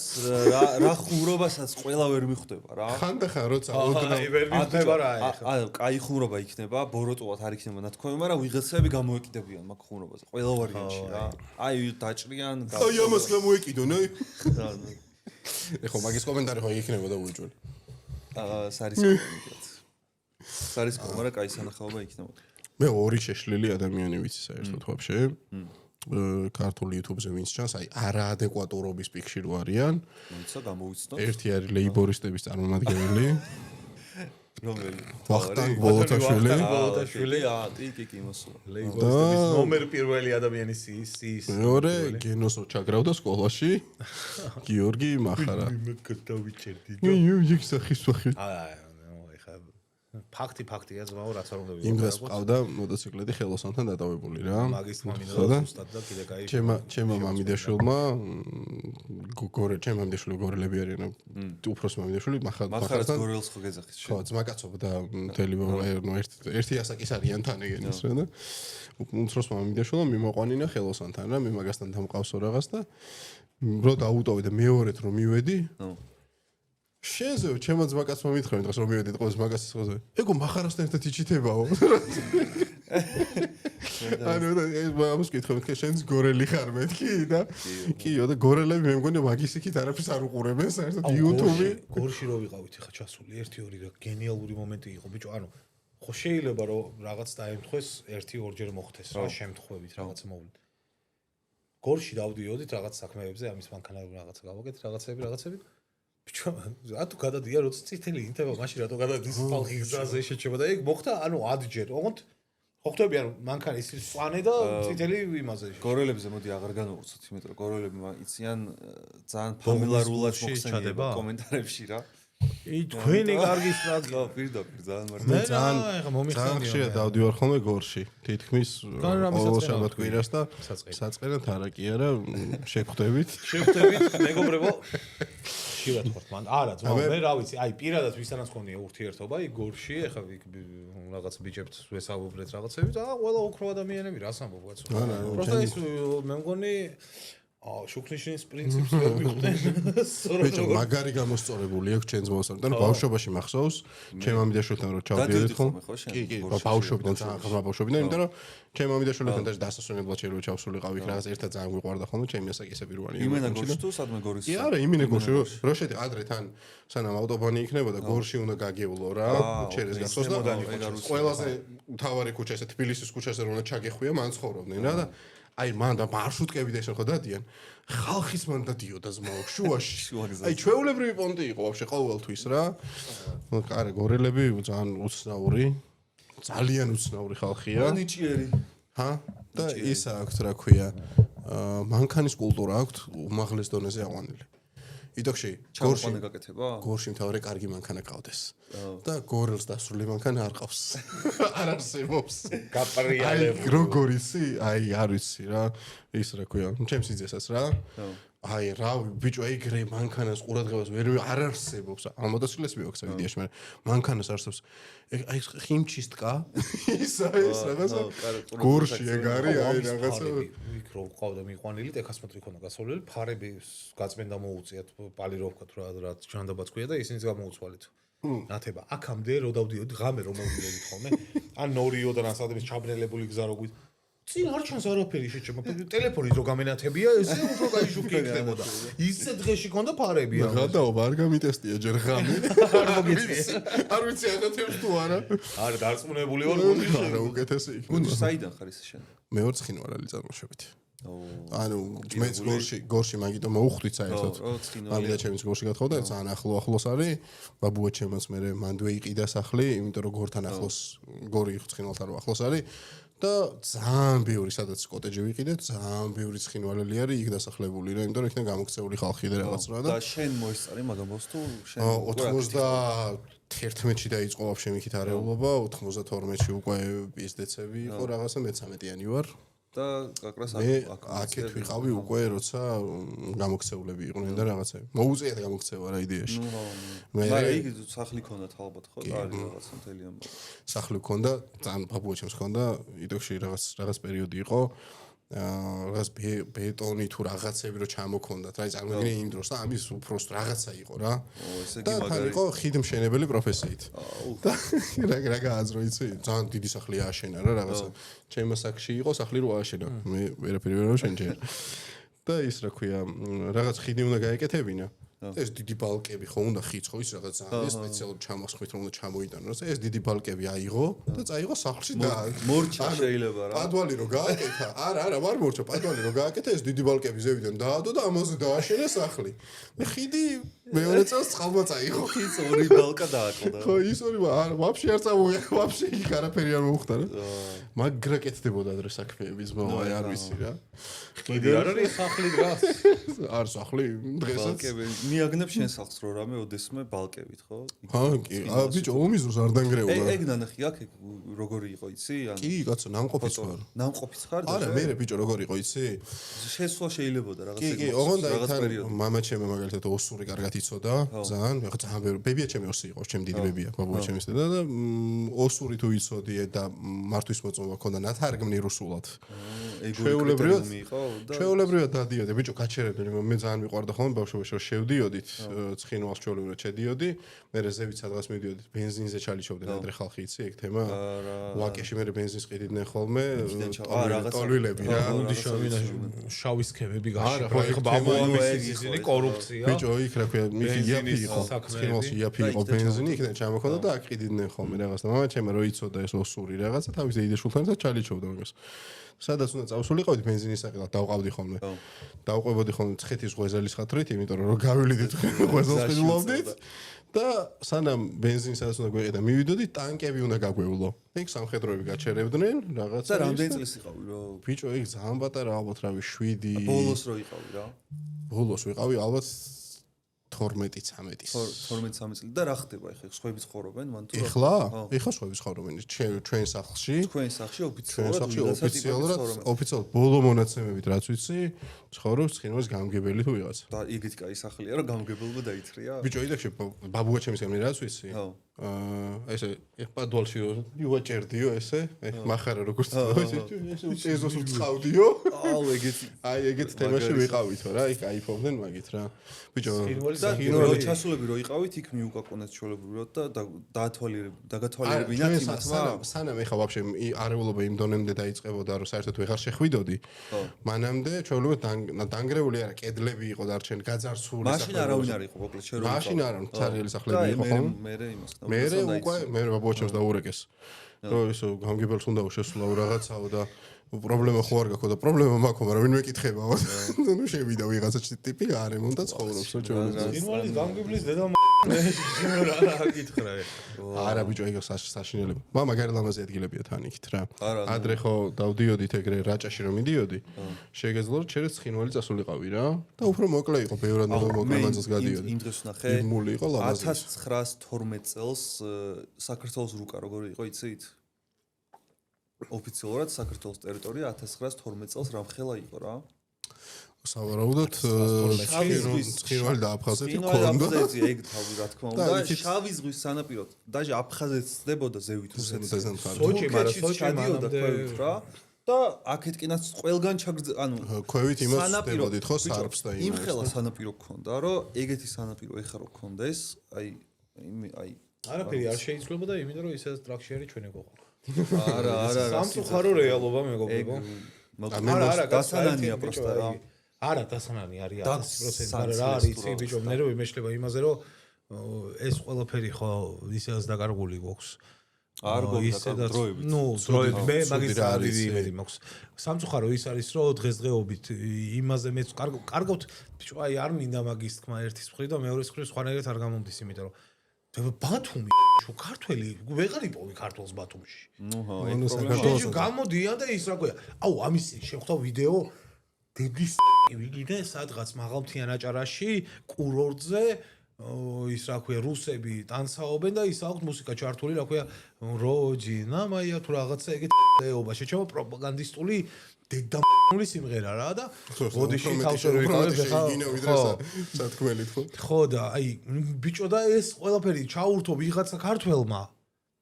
რა ხუმრობასაც ყველა ვერ მიხვდება რა. ხანდახან როცა ოდნავ ვერ მიხვდება რა აი კაი ხუმრობა იქნება, ბოროტულად არ იქნება ნათქვამი, მაგრამ ვიღაცები გამოეკიდებიან მაგ ხუმრობაზე. ყველა ვარიანტში რა. აი დაჭრიან, აი ამას გამოეკიდონ აი. ეხო მაგის კომენტარი ხო იქნებოდა უიჭველი. სარისკო, მაგრამ კაი სანახაობა იქნებოდა. მე ორი შეშლილი ადამიანი ვიცი საერთოდ ვაფშე. ქართულ YouTube-ზე ვინც ჩანს, აი არაადეკვატურობის პიკში რო არიან. მოიცა გამოვიცნოთ. ერთი არის ლეიბორისტების წარმომადგენელი. რომელი? ვახტანგ ბოლოტაშვილი. ტიკი მოსულა. ლეიბორისტების ნომერ პირველი ადამიანის ის. მეორე გენოსო ჩაგრავდა სკოლაში. გიორგი მახარა. მე გადავიჭერდი. იქ სახის ვახი. ფაქტია ზღაო რაც არ უნდა იმ დროს ყავდა მოტოციკლეტი ხელოსანთან დატოვებული რა. მაგის მამინდა უსტად და კიდე кай. ჩემმა მამიდაშვილმა ჩემმა მამიდაშვილი გორელები არიან. უფროს მამიდაშვილი მახარას გორელს ხო გეძახის შენ. ხო, ძმაკაცობდა მთელი ერთი ასაკის არიან თან ეგენს რა და უმცროს მამიდაშვილმა მიმოყვანინა ხელოსანთან რა, მე მაგასთან დამყავსო რაღაც და რო დაუტოვე და მეორედ რომ მივედი შენზე ჩემო ძმაკაცმა მითხრა დღეს რომ მივედით ყოველს მაგასის ხოზე. ეგო მახარასთან ერთად იჩითებაო. ანუ ამას კითხავთ, შენს გორელი ხარ მეთქი და კიო და გორელები მე მგონი მაგის იქით არაფერს არ უყურებენ საერთოდ YouTube-ი. გორში რო ვიყავით ხა ჩასული 1-2 და გენიალური მომენტი იყო ბიჭო, ანუ ხო შეიძლება რომ რაღაც დაემთხვეს 1-2 მოხდეს რა შემთხვევით რაღაც მოვლით. გორში დავდიოდით რაღაც საქმეებზე, ამის მანქანაზე რაღაცა გავაკეთეთ, რაღაცები ბიჭო, რატო გადადია როცა წითელი ინტება, მაშინ რატო გადადის ხალხი გზაზე შეჭება და ეგ მოხდა, ანუ ადჯერ, ოღონდ ხო ხვდები ანუ მანქანის სვანე და წითელი იმაზე. გორელებზე მოდი აღარ განვუცოთ, იმიტომ რომ გორელები იციან ძალიან ფამილარულად მოხსენიება კომენტარებში რა. თქვენი კარგი სტრატეგია. პირდაპირ ძალიან მე მარტო. ძალიან ხშირად დავდივარ ხოლმე გორში. თითქმის ყოველ შაბათ-კვირას და საწყენად არა კი არა შეგხვდებით. მეგობრებო. შევად ხართ მან. არა, ძმა, მე რა ვიცი, აი პირადად ვისთანაც ხონია ურთიერთობა, აი გორში, ეხლა რაღაც ბიჭებს ვესაუბრეთ რაღაცები და ყველა ოქრო ადამიანები რას ამბობ კაცო. პროსტა ის მე მგონი შუქნიშნის პრინციპს ვერ მიხვდნენ. ბიჭო, მაგარი გამოსწორებული აქვს ჩვენს მოსწორებთან. ბავშვობაში მახსოვს, ჩემ ამიდაშვილთან რო ჩავდიოდით ხო? კი, ბავშვობიდან ძალიან ხმა ბავშვობიდან, იმიტომ რომ ჩემ ამიდაშვილთან და დასასვენებლად შეიძლება ჩავსულიყავ იქ რაღაც ერთად ძალიან გვიყვარდა ხოლმე ჩემი ასაკისა პირველი. იმენა გორში თუ სადმე გორის? კი, არა, იმენა გორში რო შედი ადრე თან სანამ ავტობანი იქნებოდა, გორში უნდა გაგეულო რა, ჩერეს გახსოვს და ყველაზე მთავარი ქუჩა ესე თბილისის ქუჩაზე რომ უნდა ჩაგეხვია, მან ცხოვრობდნენ რა და აი მან და მარშრუტკები და ესე ხო დადიან ხალხის მან დადიოდა ზმაო შუაში აი ჩვეულებრივი პონტი იყო ვაფშე ყოველთვის რა არა გორელები ძალიან უცნაური ხალხია ნიჭიერი ჰა და ის აქვს რა ქვია მანქანის კულტურა აქვს უმაღლეს დონეზე აყვანილი იდოქში გორში მთავარი კარგი მანქანა ყავდეს და გორელს დასრული მანქანა არ ყავს არ არსებობს გაპრიალებული როგორ ისი აი არ ვიცი რა ის რა ქვია ჩემს იძესაც რა აი რა ბიჭო ეგრე მანქანას ყურადღებას ვერ არ არსებობს ამოდასილეს მიოქს ვიდეოში მაგრამ მანქანას არსებობს აი ხიმჩისტკა ისა ეს რაღაცა გორში ეგ არის აი რაღაცა იქ რო ყავდა მიყვანილი ტექასმეტრი ქონდა გასავლელი ფარები გაწმენდა მოუწიათ პალიროვკათ რა ჯანდაბაც ქვია და ისინიც გამოუცვალეთ ნათება აქამდე რო დავდიოდი ღამე რომ მოვიდოდით ხოლმე ან ნორიოდან ან სადმე ჩაბნელებული გზა რო გვით წინ არ ჩანს არაფერი შეჭება ტელეფონით რო გამენათებია ესე უფრო კაი შუქი იქნებოდა ისე დღეში ქონდა ფარები გადაობა არ გამიტესტია ჯერ ღამე არ ვიცი ანათებს თუ არა არა დარწმუნებული ვარ არა უკეთესი იქნება გუნდი საიდან ხარ ისე შენ მე ვარ ცხინვალალი წარმოშობით ანუ მეც გორში მაგიტომ მოუხვდით საერთოდ ამიდა ჩემს გორში გათხოვდა ძალიან ახლოს არის ბაბუა ჩემს მე მანდვე იყიდა სახლი იმიტომ რომ გორთან ახლოს გორი ცხინვალთან რო ახლოს არის და ძალიან ბევრი სადაც კოტეჯი ვიყიდეთ ძალიან ბევრი ცხინვალელი არის იქ დასახლებული რა იმიტომ რომ იქიდან გამოქცეული ხალხი და რაღაც რა და შენ მოისწარი მაგამოს თუ შენ 91-ში დაიწყო ვაფშე მიქით არეულობა 92-ში უკვე პიზდეცები იყო რაღაცა მე 13-იანი ვარ და აკრას აქეთ ვიყავი უკვე როცა გამოქცეულები იყვნენ და რაღაცები მოუწიათ გამოქცევა რა იდეაში მე იქ სახლი ქონდათ ალბათ ხო არის რაღაცა მთელი ამბავი სახლი ქონდა ძალიან ბაბუა ჩემს ქონდა იდოქში რაღაც პერიოდი იყო რაღაც ბეტონი თუ რაღაცები რო ჩამოქონდათ რა წარმოგიდგენია იმ დროს და ამის უბრალოდ რაღაცა იყო რა და თან იყო ხიდმშენებელი პროფესიით და რა გააზრო იცი ძალიან დიდი სახლი ააშენა რა რაღაცა ჩემო საკში იყო სახლი რო ააშენა მე ვერაფერი ვერ შენჯერ და ის რა ქვია რაღაც ხიდი უნდა გაეკეთებინა ეს დიდი ბალკები ხო უნდა ხიც ხო ის რაღაც ძალიან სპეციალური ჩამოსხმით რომ უნდა ჩამოიტანოს ეს დიდი ბალკები აიღო და წაიღო სახლში და მორჩა შეიძლება რა პადვალი რო გააკეთა არა ვარ მორჩა პადვალი რო გააკეთა ეს დიდი ბალკები ზევიდან დაადო და ამაზე დააშენა სახლი მე ხიდი მეორე წელს წყალმა წაიღო ხიც ორი ბალკა დააკლდა ხო ის ორი არა ვაფშე არ წამოვიდა ვაფშე იქ არაფერი არ მოუხდა რა მაგრა კეთდებოდა დღეს საქმეები ზმო აი არ ვიცი რა ხიდი არ არის სახლი დღეს არ სახლი დღესაც მიაგნებ შენ სახლს რო რამე ოდესმე ბალკებით ხო? ჰა კი, ბიჭო ომის დროს არ დანგრეულა. ეგ ნანახი აქ როგორი იყო იცი? კი, კაცო, ნამყოფიც ხარ. ნამყოფიც ხარ და არა, მე ბიჭო როგორი იყო იცი? შესვლა შეიძლებოდა რაღაც ეგ. კი, ოღონდ აი თან მამა ჩემი მაგალითად ოსური კარგად იცოდა, ძალიან, მე ძალიან ბევრი ბებია ჩემი ოსი იყო, ჩემი დიდი ბებია, ბაბუა ჩემის და ოსური თუ იცოდი და მართვის მოწმობა ქონდა ნათარგმნი რუსულად. ჩვეულებრივად დადიოდი, ბიჭო, გაჩერებული, მე ძალიან მიყვარდა ხოლმე ბავშვობაში რომ შევდიოდით, ცხინვალს ჩვეულებრივად შედიოდი, მე ზევით სადღაც მივდიოდით, ბენზინზე ჩალიჩობდნენ ადრე ხალხი იცი, ეგ თემა. ვაკეში მე ბენზინს ყიდიდნენ ხოლმე, ტოლვილები რა, შავი სქემები გაშიფრო, ეხა ბაბუამის ისინი კორუფცია. ბიჭო, იქ რა ქვია, მიქი იაფი იყო, ცხინვალში იაფი იყო ბენზინი, იქიდან ჩამოქონდა და აქ ყიდიდნენ ხოლმე რაღაც და მამა ჩემო რო იცოდა ეს ოსური რაღაცა, თავის დეიდაშვილთან და ჩალიჩობდა მაგას. სადაც უნდა წავსულიყავით ბენზინის საყიდად დავყავდი ხოლმე. დავყვებოდი ხოლმე ცხეთის ღვეზელის ხათრით, იმიტომ რომ გავივლიდით ღვეზელს ყიდულობდით და სანამ ბენზინი სადაც უნდა გვეყიდა, მივიდოდი, ტანკები უნდა გაგვევლო. ეგ სამხედროები გაჩერებდნენ, რაღაცა. და რამდენი წლის იყავი რო? ბიჭო, ეგ ძალიან პატარა, ალბათ რავი 7. ბოლოს რო იყავი რა? ბოლოს ვიყავი ალბათ 12-13-ის 12-13 წელი და რა ხდება ეხლა სხვები ცხოვრობენ მან თუ ეხლა სხვები ცხოვრობენ ჩვენ სახლში ოფიციალურად ბოლო მონაცემებით რაც ვიცი ცხოვრობს ცხინვალის გამგებელი თუ ვიღაცა და იგივე კაი სახლია რომ გამგებელობა დაითხრია ბიჭო იდექში ბაბუა ჩემის გამი რაც ვიცი ესე პადვალში ვაჭერდიო ესე მახარა როგორც ესოს უცხავდიო აი ეგეთ თემაში ვიყავითო რა იქ აიფობდნენ მაგით რა ბიჭო სკინვალის ჩასულები რო იყავით იქ მიუკაკონეთ ჩვეულებრივად და დაგათვალიერებინათ იმათმა სანამ ეხა ვაფშე არეულობა იმ დონემდე დაიწყებოდა რომ საერთოდ ვეღარ შეხვიდოდი მანამდე ჩვეულებრივად დანგრეული არა კედლები იყო დარჩენილი გაძარცული მაშინ არავინ არ იყო მოკლედ შერონა მაშინ არა თარიელი სახლები იყო ხო მე უკვე მე ბაბუაჩემს დაურეკეს რომ ისო გამგებელს უნდა შეესრულა რაღაცაო და პრობლემა ხო არ გაქვს და პრობლემა მაქვს მაგრამ ვინ მეკითხებაო ნუ შევიდა ვიღაცა ტიპი არ ემონდა ცხოვრობს რო ჩვენ ინვალის გამგებლის დედა რა გითხრა არა ბიჭო ეგ საშინელება მაგარი ლამაზი ადგილებია თან იქით რა ადრე ხო დავდიოდით ეგრე რაჭაში რომ მიდიოდი შეგეძლო რომ ჩერეთ ცხინვალი წასულიყავი რა და უფრო მოკლე იყო ბევრად მოკლე მანძილს გადიოდი იმ დღეს ვნახე 1912 წელს საქართველოს რუკა როგორი იყო იცით ოფიციალურად საქართველოს ტერიტორია 1912 წელს რამხელა იყო რა. სავარაუდოდ ცხინვალი და აფხაზეთი ქონდა. ეგ თავი რა თქმა უნდა. შავი ზღვის სანაპიროდ დაჟე აფხაზეთს დებოდა ზევით რუსეთს. სოჭი, მაგრამ სოჭი ჩადიოდა ქვევით რა. და აქეთკენაც ყველგან ანუ ქვევით იმას დებოდით ხო სარფს და იმ ხელა სანაპირო ქონდა რომ ეგეთი სანაპირო ეხა რო ქონდეს აი არაფერი არ შეიცვლებოდა იმიტომ რომ ისე ტრაქში არის ჩვენი გოღო. არა სამწუხარო რეალობა მეგობრებო არა დასანანია პროსტა რა არა დასანანი არის 100% მაგრამ რა არის იცი ბიჭო ნერვი მეშლება იმაზე რომ ეს ყველაფერი ხო ისეაც დაკარგული გვაქვს არ გვაქვს დროებით ნუ დროებით მე მაგის არის იმედი მაქვს სამწუხარო ის არის რომ დღესდღეობით იმაზე მეც კარგავთ ბიჭო აი არ მინდა მაგის თქმა ერთის მხრივ და მეორეს მხრივ სხვანაირად არ გამომდის იმიტომ რომ ბათუმი შო ქართველი ვეღარ იპოვი ქართველს ბათუმში. ნუ ხო, ეს პრობლემა. გამოდიან და ის რა ქვია. აუ ამის შეხვდა ვიდეო დებლის ვიგიდე სადღაც მაღალმთიან აჭარაში კურორტზე ის რა ქვია რუსები ტანცაობენ და ის აქვს მუსიკა ჩართული რა ქვია როჯინა მაია თუ რაღაცა ეგეთ ეობა შეჩემო პროპაგანდისტული დედამული სიმღერა რა და ბოდიში თავში ვიყავებ ხა სათქმელით ხო ხო და აი ბიჭო და ეს ყველაფერი ჩაურთო ვიღაცა ქართველმა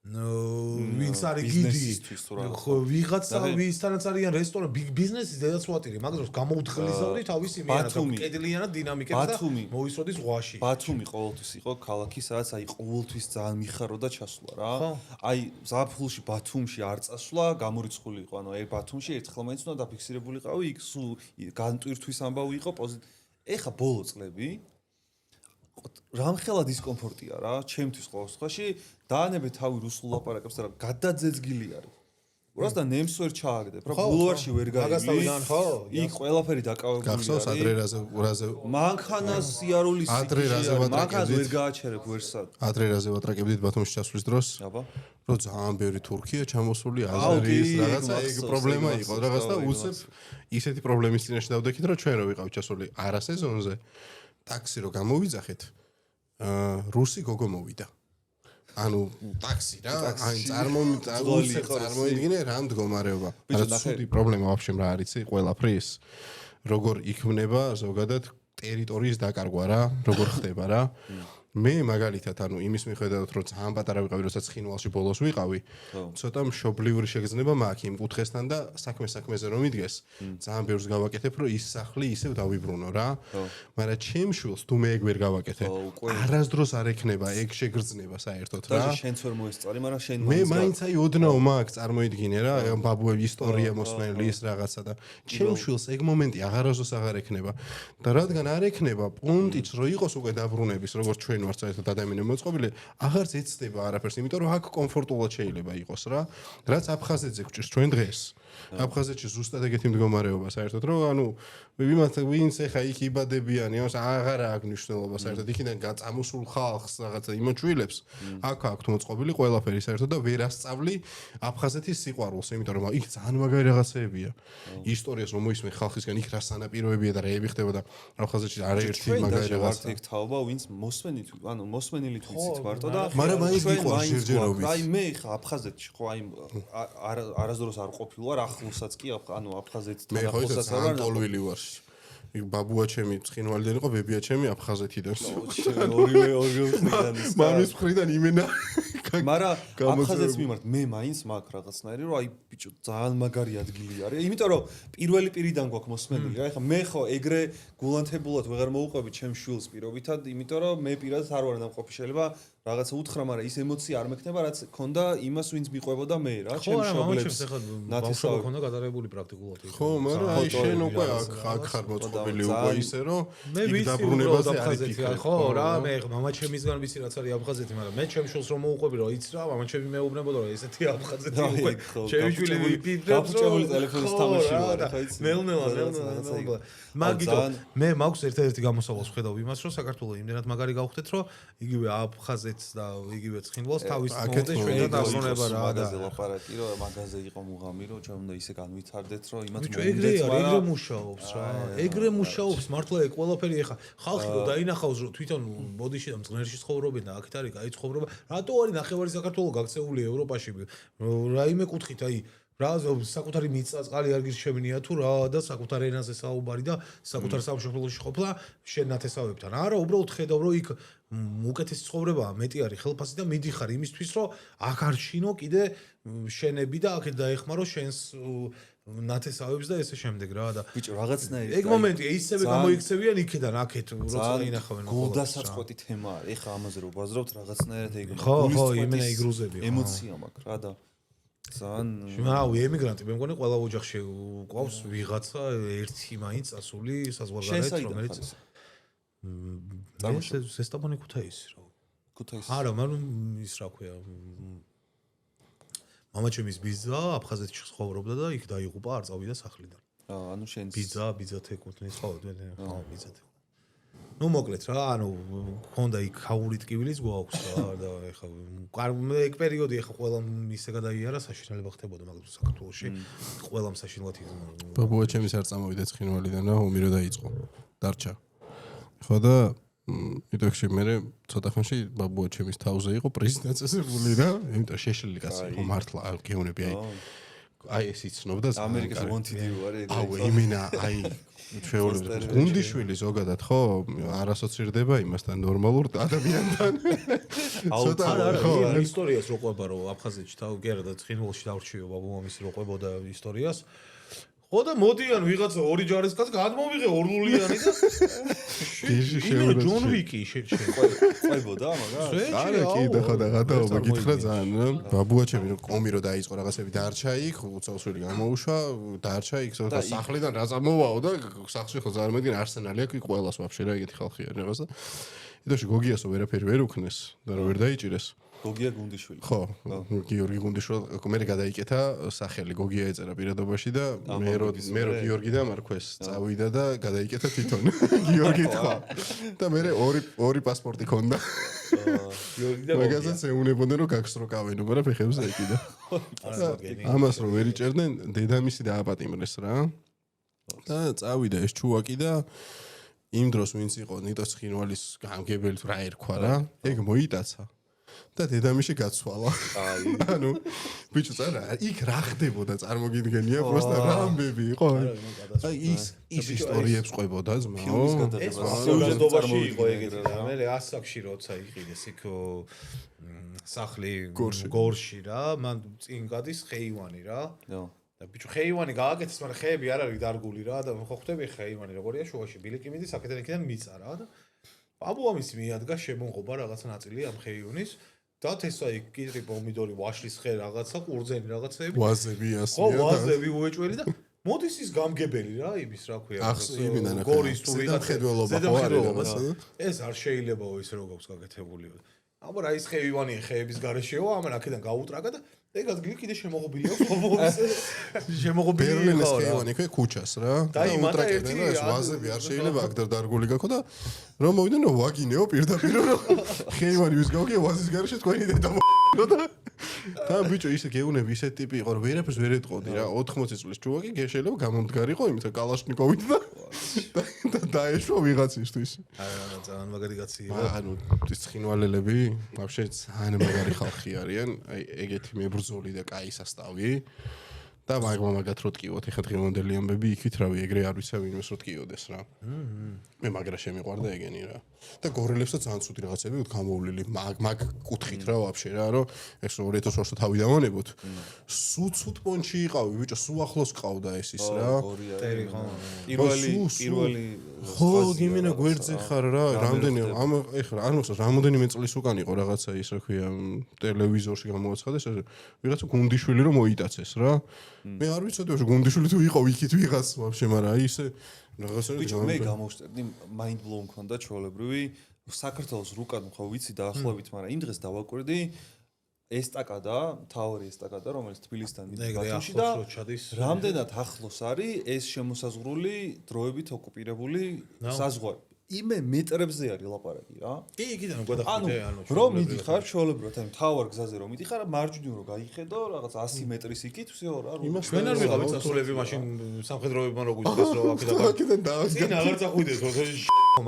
ვინც არის გიდი ხო ვიღაცა ვისთანაც არიან რესტორან ბიგ ბიზნესის დედაცვატირი მაგ დროს გამოუთხლისავდი თავისი მიანა კედლიანად დინამიკებს და მოისროდი ზღვაში ბათუმი ყოველთვის იყო ქალაქი სადაც აი ყოველთვის ძალიან მიხაროდა ჩასვლა რა აი ზაფხულში ბათუმში არ წასვლა გამორიცხული იყო ანუ აი ბათუმში ერთხელ მაინც უნდა დაფიქსირებულიყავი იქ სულ განტვირთვის ამბავი იყო ეხა ბოლო წლები რამხელა დისკომფორტია რა ჩემთვის ყოველ სხვაში დაანებე თავი რუსულ ლაპარაკებს და გადაძეძგილი არის ურას და ნემს ვერ ჩააგდებ რა ბულვარში ვერ გაიგე იქ ყველაფერი დაკავებული არის გახსოვს ადრე მანქანას იარულის მანქანას ვერ გააჩერებ ვერსად ადრე რაზე ვატრაკებდით ბათუმში ჩასვლის დროს აბა რომ ძალიან ბევრი თურქია ჩამოსული აზერის რაღაცა ეგ პრობლემა იყო რაღაც და უცებ ისეთი პრობლემის წინაშე დავდექით რომ ჩვენ რო ვიყავით ჩასული არასეზონზე ტაქსი რო გამოვიძახეთ რუსი გოგო მოვიდა ანუ ტაქსი რა აი წარმოიდგინე რა მდგომარეობა რა ცუდი პრობლემა ვაფშე რა არის იცი ყველაფრის როგორ იქმნება ზოგადად ტერიტორიის დაკარგვა რა როგორ ხდება რა მე მაგალითად ანუ იმის მიხედავთ რომ ძალიან პატარა ვიყავი როცა ცხინვალში ბოლოს ვიყავი ცოტა მშობლიური შეგრძნება მაქვს იმ კუთხესთან და საქმეზე რომ იდგეს ძალიან ბევრს გავაკეთებ რომ ის სახლი ისევ დავიბრუნო რა მაგრამ ჩემ შულს თუ მე ეგ ვერ გავაკეთე არასდროს არ ექნება ეგ შეგრძნება საერთოდ რა და შენც ვერ მოესწარი მაგრამ შენ მე მაინც აი ოდნავ მაქვს წარმოიდგინე რა ბაბუები ისტორია მოსმენელი ის რაღაცა და ჩემ შულს ეგ მომენტი აღარასდროს აღარ ექნება და რადგან არ ექნება პუნქტიც რო იყოს უკვე დაბრუნების როგორც ჩვენ ვარ საერთოდ ადამიანი მოწყობილი, აღარც ეცდება არაფერს, იმიტომ რომ აქ კომფორტულად შეიძლება იყოს რა. რაც აფხაზეთზე გვჭირს ჩვენ დღეს. აფხაზეთში ზუსტად ეგეთი მდგომარეობა საერთოდ რომ ანუ ვინც ეხა იქ იბადებიან, აღარა აქვს მნიშვნელობა საერთოდ იქიდან გაწამოსულ ხალხს რაღაცა იმოჩვილებს. აქ აქვთ მოწყობილი ყველაფერი საერთოდ და ვერ ასწავლი აფხაზეთის სიყვარულს, იმიტომ რომ იქ ძალიან მაგარი რაღაცეებია. ისტორიას რომ მოისმენ ხალხისგან იქ რა სანაპიროებია და რეები ხდება და აფხაზეთში არაერთი მაგარი რაღაცა. ვართ ეგ თაობა, ვინც მოსმენილი თვიცით მარტო და მაგრამ აი იყო ჯერჯერობით. აი მე ხა აფხაზეთში ხო აი არასდროს არ ყოფილ ვარ, ახლოსაც კი ანუ აფხაზეთთან ახლოსაც ვარ ტოლვილი ვარ. იქ ბაბუა ჩემი ცხინვალიდან იყო, ბებია ჩემი აფხაზეთიდან. ორივე მხრიდან ის. მამის მხრიდან იმენა. მაგრამ აფხაზეთს მიმართ მე მაინც მაქვს რაღაცნაირი რომ აი ბიჭო ძალიან მაგარი ადგილი არის. იმიტომ რომ პირველი პირიდან გვაქვს მოსმენილი რა. ეხლა მე ხო ეგრე გულანთებულად ვეღარ მოვუყვებით ჩემ შვილს პირობითად, იმიტომ რომ მე პირადად არ ვარ ნამყოფი შეიძლება რაღაცა უთხრა, მაგრამ ის ემოცია არ მექნება, რაც ქონდა იმას, ვინც მიყვებოდა მე რა, ჩემ შობლებს. ნათესაობა ქონდა გადაღებული პრაქტიკულად. ხო, მაგრამ აი შენ უკვე აქ ხარ მოწყობილი უკვე ისე რომ იქ დაბრუნებაზე არ იფიქრე. ხო, რა, მე მამა ჩემისგან ვიცი რაც არის აფხაზეთი, მაგრამ მე ჩემ შვილს რომ მოვუყვები რომ იცი რა, მამა ჩემი მეუბნებოდა რომ ესეთი აფხაზეთი უკვე ჩემი შვილი ვიფიქრებს რომ ტელეფონის თამაში ვარ, ხო იცი? ნელ-ნელა. მაგითო მე მაქვს ერთ-ერთი გამოსავალს ვხედავ იმას რომ საქართველოს იმდენად მაგარი გავხდეთ რომ იგივე აფხაზეთს და იგივე ცხინვალს თავის მომენტში ჩვენთან დაბრუნება რა მაგაზე ლაპარაკი რომ მაგაზე იყო მუღამი რომ ჩვენ უნდა ისე განვითარდეთ რომ იმათ მომდეთ ეგრე მუშაობს რა ეგრე მუშაობს მართლა ეგ ყველაფერი ეხა ხალხი რო დაინახავს რომ თვითონ ბოდიში და მწყნერში ცხოვრობენ და აქეთ არის კაი ცხოვრება რატო არის ნახევარი საქართველოს გაქცეული ევროპაში რაიმე კუთხით აი რა საკუთარი მიწა წყალი არ გირჩევნია თუ რა და საკუთარ ენაზე საუბარი და საკუთარ სამშობლოში ყოფნა შენ ნათესავებთან არა უბრალოდ ხედავ რომ იქ უკეთესი ცხოვრებაა მეტი არის ხელფასი და მიდიხარ იმისთვის რომ აქ არ შინო კიდე შენები და აქეთ დაეხმარო შენს ნათესავებს და ესე შემდეგ რა და ბიჭო რაღაცნაირი ეგ მომენტია ისევე გამოიქცევიან იქიდან აქეთ როცა ინახავენ გულდასაწყვეტი თემა არის ეხა ამაზე რო ბაზრობთ რაღაცნაირად ეგ ხო იმენა იგრუზები ემოცია მაქვს რა და ძალიან რავი ემიგრანტი მე მგონი ყველა ოჯახში ყავს ვიღაცა ერთი მაინც ასული საზღვარგარეთ რომელიც ზესტაბონი ქუთაისი რა ქუთაისი არა მაგრამ ის რა ქვია მამა ჩემის ბიძა აფხაზეთში ცხოვრობდა და იქ დაიღუპა არ წავიდა სახლიდან ანუ შენ ბიძა თეკუთნის ხო ბიძა ну მოკლედ რა ანუ ხონდა იქ ხაური ტკივილიც გვაქვს რა და ეხა ეგ პერიოდი ეხა ყველა ისე გადაიარა საშინელება ხდებოდა მაგრამ საქართველოში ყველა საშინლად ბაბუა ჩემის არ წამოვიდა ცხინვალიდან და ომი რო დაიწყო დარჩა ხო და იტოქში მე ცოტა ხანში ბაბუა ჩემის თავზე იყო პრეზიდენტსებული რა იმიტომ შეშლილი კაცი იყო მართლა არ გეუნები აი ეს იცნობდა ამერიკის ვონტიდი ვარ ეგრე აუ იმენა აი ჩვეულებრივ გუნდიშვილი ზოგადად ხო არ ასოცირდება იმასთან ნორმალურ ადამიანთან ცოტა ხო ისტორიას რო ყვება რომ აფხაზეთში თავი კი არა და ცხინვალში დავრჩიო ბაბუა მისი რო ყვებოდა ისტორიას ხო და მოდიან ვიღაცა ორი ჯარისკაცი გადმოვიღე ორლულიანი და შეიძლება ჯონ ვიკი ყვებოდა მაგას არა კიდე ხო და გადაობა გითხრა ძალიან ბაბუა ჩემი რომ კომი რო დაიწყო რაღაცები დარჩა იქ უცალსვილი გამოუშვა დარჩა იქ სახლიდან რა წამოვაო და სახლში ხო ძალიან მედგენ არსენალი აქვს ყველას ვაფშე რა ეგეთი ხალხი არის რაღაცა იდოში გოგიასო ვერაფერი ვერ უქნეს და რა ვერ დაიჭირეს გოგია გუნდიშვილი ხო გიორგი გუნდიშვილი მე გადაიკეთა სახელი გოგია ეწერა პირადობაში და მე რო გიორგი და მარქვეს წავიდა და გადაიკეთა თვითონ გიორგი თქვა და მე ორი პასპორტი ქონდა გიორგი და მაგასაც ეუნებოდნენ რომ გაგსროკავენ მაგრამ ფეხებზე ეკიდა ამას რომ ვერ იჭერდნენ დედამისი დააპატიმრეს რა და წავიდა ეს ჩუვაკი და იმ დროს ვინც იყო ნიტოს ცხინვალის გამგებელი რა ერქვა რა ეგ მოიტაცა და დედამიში გაცვალა. ანუ ბიჭო წარა იქ რა ხდებოდა წარმოგიდგენია პროსტა რამბები იყო. აი ის ისტორიებს ყვებოდა ძმაო. ეს სიუჟეტობაში იყო ეგეთი და მე ასაკში როცა იყიდეს იქ სახლი გორში რა მან წინ გადის ხეივანი რა. და ბიჭო ხეივანი გააკეთეს მაგრამ ხეები არ არის დარგული რა და ხო ხვდები ხეივანი როგორია შუაში ბილიკი მიდის აქედან მიწა რა და ბაბუა მისი მიადგა შემოღობა რაღაცა ნაწილი ამ ხეივნის და თესა იქ კიტრი პომიდორი ვაშლის ხე რაღაცა ყურძენი რაღაცეები ვაზები ასია ხო ვაზები უეჭველი და მოდის ის გამგებელი რა იმის რა ქვია იმიდან გორის თუ ზედამხედველობა ეს არ შეიძლებაო ის რო გაქვს გაკეთებული აბა რა ის ხეივანი ხეების გარეშეო ამან აქედან გაუტრაგა და ეგაც კიდე შემოღობილია შემოღობილი ბერლინის ხეივანი ქვე ქუჩას რა და უტრაკებდნენ ეს ვაზები არ შეიძლება აქ დარგული გაქო და რომ მოვიდნენ ვაგინეო პირდაპირ რომ ხეივანი ვის გავგე ვაზის გარეშე თქვენი დედა და ბიჭო ისე გეუნები ისეთ ტიპი იყო რომ ვერაფერს ვერ ეტყოდი რა 80 წლის ჯუვაკი შეიძლება გამომდგარიყო იმიტომ კალაშნიკოვით და დაეშვა ვიღაცისთვის არა ძალიან მაგარი კაცია ანუ ის ცხინვალელები ვაფშე ძალიან მაგარი ხალხი არიან აი ეგეთი მებრძოლი და კაი სასტავი და მაგათ რო ტკივოთ ეხა დღევანდელი ამბები იქით რავი ეგრე არ ვიცა ვინმეს რო ტკივოდეს რა მე მაგრა შემიყვარდა ეგენი რა და გორელებსაც ძალიან ცუდი რაღაცები გამოვლილი მაგ კუთხით რა ვაფშე რა რომ ეს 2020 თავი დავანებოთ სუთ პონჩი იყავი ბიჭო სულ ახლოს ყავდა ეს ის რა პირველი ხო გიმენა გვერდზე ხარ რა რამდენი ამ ეხლა არ მოსწონს რამოდენიმე წლის უკან იყო რაღაცა ის რა ქვია ტელევიზორში გამოაცხადეს ვიღაცა გუნდიშვილი რომ მოიტაცეს რა მე არ ვიცოდი რომ გუნდიშვილი თუ იყო იქით ვიღაც ვაფშე მაგრამ აი ისე რაღაცა მე გამოვშტერდი mind blown ქონდა ჩვეულებრივი საქართველოს რუკად ხო ვიცი დაახლოებით მაგრამ იმ დღეს დავაკვირდი ესტაკადა თავი ესტაკადა რომელიც თბილისთან მიდიოდა და რამდენად ახლოს არის ეს შემოსაზღვრული დროებით ოკუპირებული საზღვარი იმე მეტრებზე არის ლაპარაკი რა კი იქიდან გადახდე ანუ რომ მიდიხარ ჩვეულებრივად აი თავარ გზაზე რომ მიდიხარ მარჯვნივ რომ გაიხედო რაღაც 100 მეტრის იქით всё რა ჩვენ არ ვიყავით სასულები მაშინ სამხედროებმა რო გვიწყდეს რომ აქედან დავასგა წინ აღარ წახვიდეს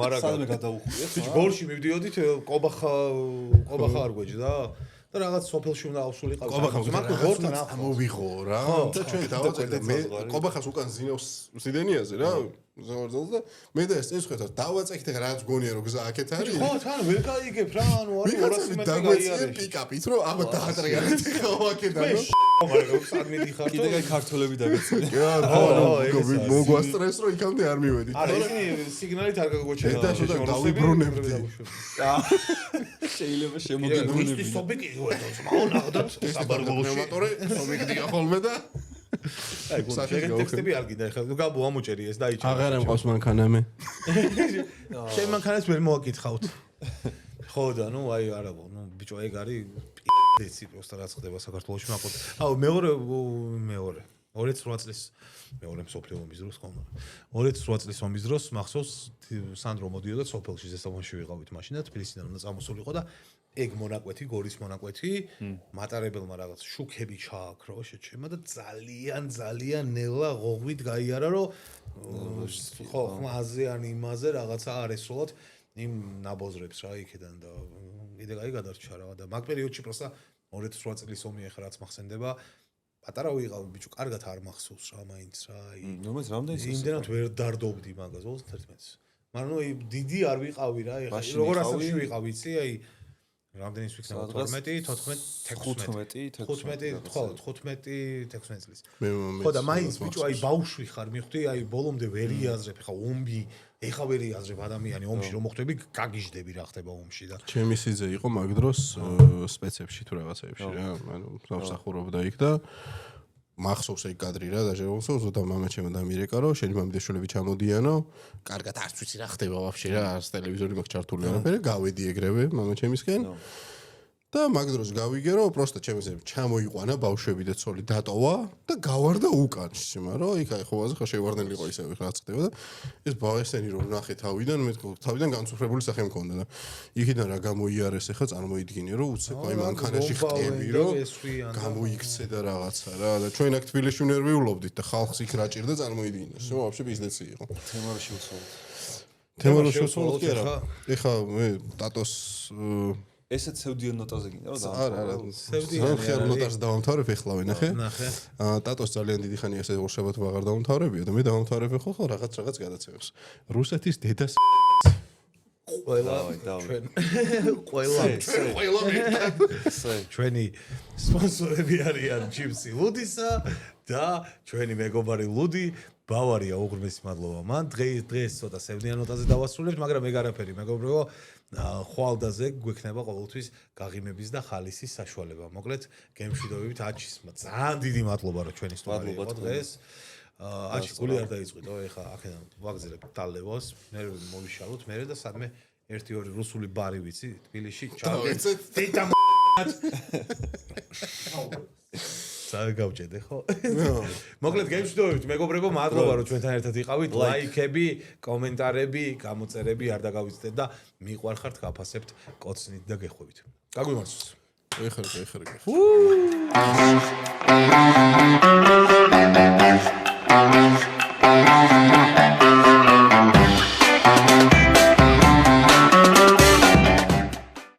მაგრამ სადმე გადაუხვიეთ ბიჭ გორში მივდიოდით ყობახა არ გვეჯდა და რაღაც სოფელში უნდა ავსულიყავ მაგრამ გორთან ამოვიღო რა და ჩვენ დავაწყეთ მე ყობახას უკან ზინავს სიდენიაზე რა ზორზოლს და მე და ეს ხვეთა დავაწყეთ რაღაც გონია რომ გზა აქეთ არის ხო თან ვერ გაიგებ რა ანუ არის 200 მეტრი გაიარე პიკაპით რომ აბა დაატრიალეთ ხო აქედან რომ მაგრამ სად მიდიხარ კიდე გაი ქართველები დაგეცინე ხო მოგვასტრეს რომ იქამდე არ მივედი არა ისინი სიგნალით არ გაგოჩერდა და შედან დავიბრუნებდი შეიძლება შემოგეგუნები ის სობიკი მაუნაღდათ საბარგულოში მოტორე სობიკდია ხოლმე და აი გუნდში ტექსტები არ გინდა ეხლა გაბო ამოჭერი ეს დაიჭირა აღარ ამყავს მანქანამე შენ მანქანას ვერ მოაკითხავთ ხო და ნუ აი არა ნუ ბიჭო ეგ არის დეცი პროსტა რაც ხდება საქართველოში მაგოთ აუ მეორე 2008 წლის მეორე მსოფლიო ომის დროს ხომ 2008 წლის ომის დროს მახსოვს სანდრო მოდიოდა სოფელში ზესტაფონში ვიყავით მაშინ და თბილისიდან უნდა წამოსულიყო და ეგ მონაკვეთი გორის მონაკვეთი მატარებელმა რაღაც შუქები ჩააქრო შეჩემა და ძალიან ნელა ღოღვით გაიარა რომ ხო ხმაზე ან იმაზე რაღაცა არ ესროლოთ იმ ნაბოზრებს რა იქიდან და კიდე გაი გადარჩა რა და მაგ პერიოდში პროსტა 2008 წლის ომი ახლა რაც მახსენდება პატარა ვიყავ ბიჭო კარგად არ მახსოვს რა მაინც რა აი რომელიც რამდენი იმდენად ვერ დარდობდი მაგას 21-ს მაგრამ ნუ დიდი არ ვიყავი რა ეხლა როგორ ასაკში ვიყავ იცი აი რამდენის ვიქნება 12 14 15 16 წლის ხო და მაინც ბიჭო აი ბავშვი ხარ მივხვდი აი ბოლომდე ვერ იაზრებ ხა ომი ეხა ვერ იაზრებ ადამიანი ომში რომ მოხდები გაგიჟდები რა ხდება ომში და ჩემი სიძე იყო მაგ დროს სპეცებში თუ რაღაცეებში რა ანუ სამსახურობდა იქ და მახსოვს ეგ კადრი რა და შემოსულს და მამაჩემ და მირეკა რომ შენი მამიდეშულები ჩამოდიანო კარგად არც ვიცი რა ხდება ვაფშე რა არც ტელევიზორი მაქვს ჩართული არაფერი გავედი ეგრევე მამაჩემისკენ და მაგ დროს გავიგე რომ პროსტა ჩემზე ჩამოიყვანა ბავშვები და ცოლი დატოვა და გავარდა უკან მაგრამ იქ აი ხოვაზე ხა შევარდნილი იყო ისე რა ხდება და ეს ბავშვები რომ ნახე თავიდან მე თავიდან განცუხრებული სახე მქონდა და იქიდან რა გამოიარეს ახლა წარმოიდგინე რომ უცებ აი მანქანაში ხტები რომ გამოიქცე და რაღაცა რა და ჩვენ აქ თბილისში ნერვიულობდით და ხალხს იქ რა ჭირდა წარმოიდგინეს რომ ვაფშე ბიზნესი იყო თემარაში უცხოვთ თემარაში უცხოვთ კი არა ეხლა მე ტატოს ესეც სევდიან ნოტაზე გინდა რა არა სევდიან ნოტაზე დავამთავრებ ეხლავე ნახე ტატოს ძალიან დიდი ხანია ესე ორშაბათ აღარ დავამთავრებია და მე დავამთავრებ ხო რაღაც გადაცემებს რუსეთის დედას ჩვენი სპონსორები არიან ჩიპსი ლუდისა და ჩვენი მეგობარი ლუდი ბავარია უღრმესი მადლობა მან დღეს ცოტა სევდიან ნოტაზე დავასრულებთ მაგრამ ეგ არაფერი მეგობრებო ხვალდაზე გვექნება ყოველთვის გაღიმების და ხალისის საშუალება მოკლედ გემშვიდობებით აჩისმა ძალიან დიდი მადლობა რომ ჩვენი სტუმარი იყო დღეს აჩი გული არ დაიწყვითო, ეხა აქედან ვაგზელებ ტალევოს, მე მოვიშალოთ, მე და სადმე 1-2 რუსული ბარი ვიცი, თბილისში ჩავდე. თითა საერთოდ გავჭედე ხო? მოკლედ გემშვიდობებით, მეგობრებო, მადლობა რომ ჩვენთან ერთად იყავით. ლაიქები, კომენტარები, გამოწერები არ დაგავიცდეთ და მიყვარხართ, გაფასებთ, კოცნით და გეხვევით. გაგვიმარჯოს. ეხლა.